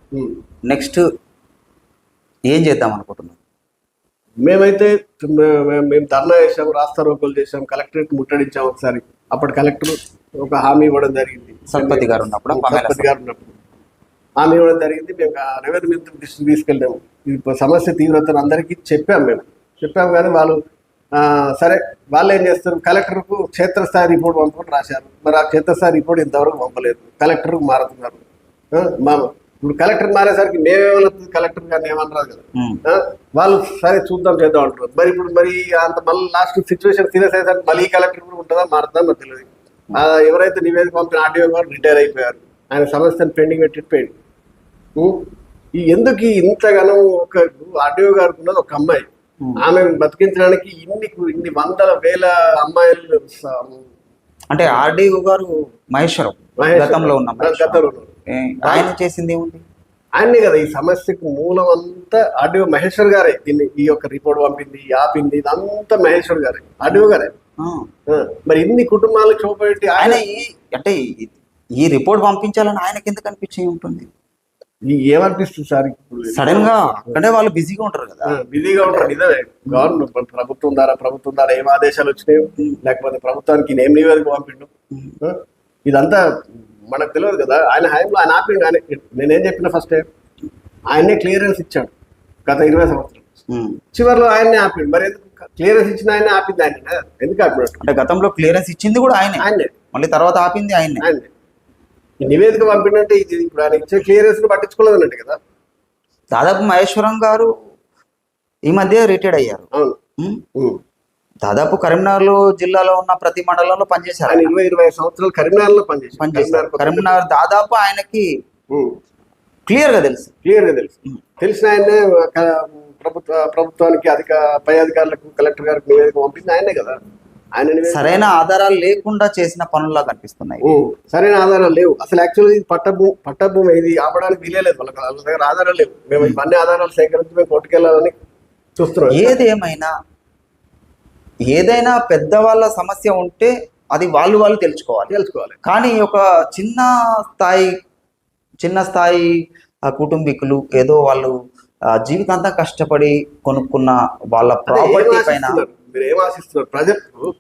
నెక్స్ట్ ఏం చేద్దాం అనుకుంటున్నాం? మేమైతే మేము ధర్నా చేసాం, రాస్తా రోకోలు చేసాం, కలెక్టరేట్ ముట్టడించాం ఒకసారి. అప్పుడు కలెక్టర్ ఒక హామీ ఇవ్వడం జరిగింది. సత్పతి గారు ఉన్నప్పుడు హామీ ఇవ్వడం జరిగింది. మేము రెవెన్యూ మంత్రి దృష్టికి తీసుకెళ్ళాము. ఇది సమస్య తీవ్రతను అందరికీ చెప్పాము కానీ వాళ్ళు సరే వాళ్ళు ఏం చేస్తారు, కలెక్టర్కు క్షేత్రస్థాయి రిపోర్ట్ పంపని రాశారు. మరి ఆ క్షేత్రస్థాయి రిపోర్ట్ ఇంతవరకు పంపలేదు. కలెక్టర్కు మారుతున్నారు. ఇప్పుడు కలెక్టర్ మారేసరికి మేమేమన్నా కలెక్టర్ గారిని ఏమన్నారు కదా, వాళ్ళు సరే చూద్దాం చేద్దాం అంటారు. మరి అంత మళ్ళీ లాస్ట్ సిచ్యువేషన్ సీరియస్ అయ్యేసరికి మళ్ళీ కలెక్టర్ కూడా ఉంటుందా మారుతుందా నాకు తెలియదు. ఎవరైతే నివేదిక పంపిన ఆర్డీఓ గారు రిటైర్ అయిపోయారు. ఆయన సమస్యను పెండింగ్ పెట్టిపోయింది. ఎందుకు ఇంతగానో ఒక ఆర్డీఓ గారికి ఉన్నది ఒక అమ్మాయి, ఆమె బతికించడానికి ఇన్ని వందల వేల అమ్మాయిలు. అంటే ఆర్డీఓ గారు మహేశ్వరం గతంలో ఆయన చేసింది ఏముంది? ఆయనే కదా ఈ సమస్యకు మూలం అంతా. ఆర్డీఓ మహేశ్వర్ గారే ఈ యొక్క రిపోర్ట్ పంపింది, ఆపింది, ఇదంతా మహేశ్వర్ గారే, ఆర్డీఓ గారే. మరి ఇన్ని కుటుంబాలకు చూపెట్టి ఆయన అంటే ఈ రిపోర్ట్ పంపించాలని ఆయనకి ఎందుకు అనిపించి ఉంటుంది? ఏమనిపిస్తుంది సార్? సడన్ గా అక్కడే వాళ్ళు బిజీగా ఉంటారు కదా. బిజీగా ఉంటారు నిజమే. గవర్నమెంట్ ప్రభుత్వం ద్వారా ఏం ఆదేశాలు వచ్చినాయో, లేకపోతే ప్రభుత్వానికి ఏం నివేదిక పంపిండు, ఇదంతా మనకు తెలియదు కదా. ఆయన హయాంలో ఆయన ఆపిండు. ఆయన నేనేం చెప్పిన ఫస్ట్ టైం ఆయనే క్లియరెన్స్ ఇచ్చాడు గత 20 సంవత్సరాలు. చివరిలో ఆయన్నే ఆపిండు. మరి ఎందుకు క్లియరెన్స్ ఇచ్చిన ఆయన ఆపింది ఆయన? ఎందుకు ఆపినట్టు? అంటే గతంలో క్లియరెన్స్ ఇచ్చింది కూడా ఆయనే, మళ్ళీ తర్వాత ఆపింది ఆయనే. ఈ నివేదిక పంపిండంటే ఇది ఇప్పుడు ఆయన ఇచ్చే క్లియరెన్స్ పట్టించుకోలేదు అన్నట్టు కదా. దాదాపు మహేశ్వరం గారు ఈ మధ్య రిటైర్డ్ అయ్యారు. అవును. దాదాపు కరీంనగర్ జిల్లాలో ఉన్న ప్రతి మండలంలో పనిచేశారు. ఆయన 20-25 సంవత్సరాలు కరీంనగర్లో పనిచేశారు. కరీంనగర్ దాదాపు ఆయనకి క్లియర్ గా తెలుసు. తెలిసిన ఆయనే ప్రభుత్వానికి పై అధికారులకు, కలెక్టర్ గారికి నివేదిక పంపింది ఆయనే కదా. ఆయన సరైన ఆధారాలు లేకుండా చేసిన పనుల్లా కనిపిస్తున్నాయి. సరైన ఆధారాలు లేవు అసలు. యాక్చువల్గా ఇది పట్టభూమి, ఇది ఆపడానికి వీలేదు. వాళ్ళ దగ్గర ఆధారాలు లేవు. మేము ఇవన్నీ ఆధారాలు సేకరించి మేము కొట్టుకెళ్ళాలని చూస్తున్నాం. ఏదైనా పెద్దవాళ్ళ సమస్య ఉంటే అది వాళ్ళు తెలుసుకోవాలి. కానీ ఒక చిన్న స్థాయి కుటుంబీకులు ఏదో వాళ్ళు జీవితాంతం కష్టపడి కొనుక్కున్న వాళ్ళ ప్రాపర్టీ పైన మీరు ఏం ఆశిస్తున్నారు?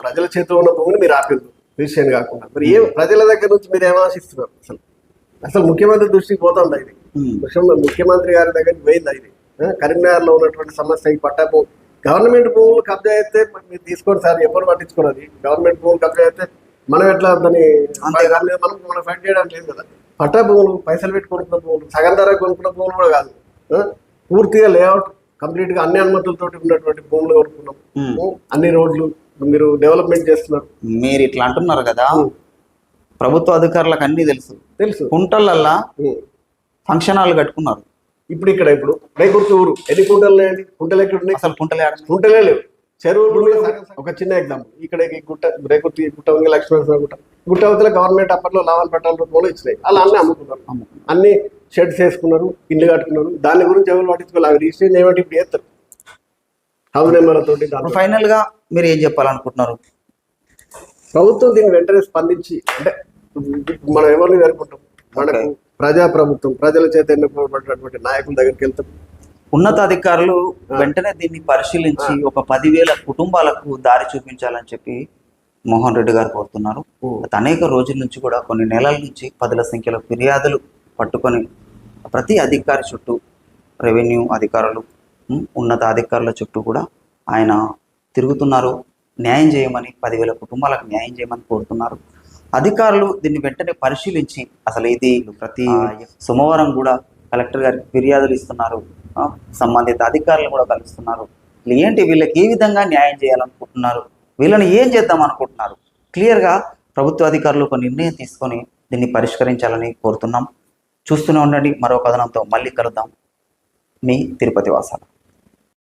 ప్రజల చేతిలో ఉన్న భూమిని మీరు ఆపారు విషయం కాకుండా. మరి ప్రజల దగ్గర నుంచి మీరు ఏం ఆశిస్తున్నారు? అసలు ముఖ్యమంత్రి దృష్టికి పోతుందా ఇది? ముఖ్యమంత్రి గారి దగ్గరికి పోయిందా ఇది? కరీంనగర్లో ఉన్నటువంటి సమస్య ఈ పట్టాభూమి, గవర్నమెంట్ భూములు కబ్జా అయితే మీరు తీసుకోండి సార్, ఎవరు పట్టించుకోరు. గవర్నమెంట్ భూములు కబ్జా అయితే మనం ఎట్లా దాన్ని మనం ఫైట్ చేయడానికి లేదు కదా. పట్టా భూములు, పైసలు పెట్టి కొనుక్కున్న భూములు, సగం ధర కొనుక్కున్న భూములు కూడా కాదు, పూర్తిగా లేఅవుట్ కంప్లీట్ గా అన్ని అనుమతులతోటి ఉన్నటువంటి భూములు కొనుక్కున్నాం. అన్ని రోడ్లు మీరు డెవలప్మెంట్ చేస్తున్నారు. మీరు ఇట్లా అంటున్నారు కదా, ప్రభుత్వ అధికారులకు అన్ని తెలుసు. కుంటలల్లా ఫంక్షన్ హాల్ కట్టుకున్నారు. ఇప్పుడు రేకుర్తి ఊరు ఎన్ని కుంటలు లేండి? కుంటలు ఎక్కడ ఉన్నాయి? అసలు కుంటలే లేవు. చెరువులు ఒక చిన్న ఎగ్జాంపుల్. ఇక్కడ రేకుర్తి గుట్ట ఉంది, లక్ష్మీనరసింహ గుట్ట అవతల గవర్నమెంట్ అప్పట్లో లావాల పట్టాల రూపంలో ఇచ్చినాయి. అలా అన్నీ అమ్ముకున్నారు. అన్ని షెడ్స్ వేసుకున్నారు, ఇల్లు కట్టుకున్నారు. దాని గురించి ఎవరు పట్టించుకోవాలి. అవి రిజిస్ట్రేషన్ చేయమంటే ఇప్పుడు చేస్తారు. హౌస్ నెంబర్లతోటి ఇప్పుడు ఫైనల్ గా మీరు ఏం చెప్పాలనుకుంటున్నారు? ప్రభుత్వం దీన్ని వెంటనే స్పందించి, అంటే మనం ఎవరిని జరుపుకుంటాం, మనకు ప్రజా ప్రభుత్వం, ప్రజల చేత ఎన్నుకోబడినటువంటి నాయకుల దగ్గరికి వెళ్తాం. ఉన్నతాధికారులు వెంటనే దీన్ని పరిశీలించి ఒక 10,000 కుటుంబాలకు దారి చూపించాలని చెప్పి మోహన్ రెడ్డి గారు కోరుతున్నారు. గత అనేక రోజుల నుంచి కూడా, కొన్ని నెలల నుంచి 10ల సంఖ్యలో ఫిర్యాదులు పట్టుకొని ప్రతి అధికారి చుట్టూ, రెవెన్యూ అధికారులు, ఉన్నత అధికారుల చుట్టూ కూడా ఆయన తిరుగుతున్నారు. న్యాయం చేయమని, 10,000 కుటుంబాలకు న్యాయం చేయమని కోరుతున్నారు. అధికారులు దీన్ని వెంటనే పరిశీలించి, అసలు ఇది ప్రతి సోమవారం కూడా కలెక్టర్ గారికి ఫిర్యాదులు ఇస్తున్నారు, సంబంధిత అధికారులు కూడా కలుస్తున్నారు. ఏంటి వీళ్ళకి ఏ విధంగా న్యాయం చేయాలనుకుంటున్నారు, వీళ్ళని ఏం చేద్దాం అనుకుంటున్నారు? క్లియర్గా ప్రభుత్వ అధికారులు ఒక నిర్ణయం తీసుకొని దీన్ని పరిష్కరించాలని కోరుతున్నాం. చూస్తూనే ఉండండి. మరో కథనంతో మళ్ళీ కలుద్దాం. మీ తిరుపతి వాసాలు.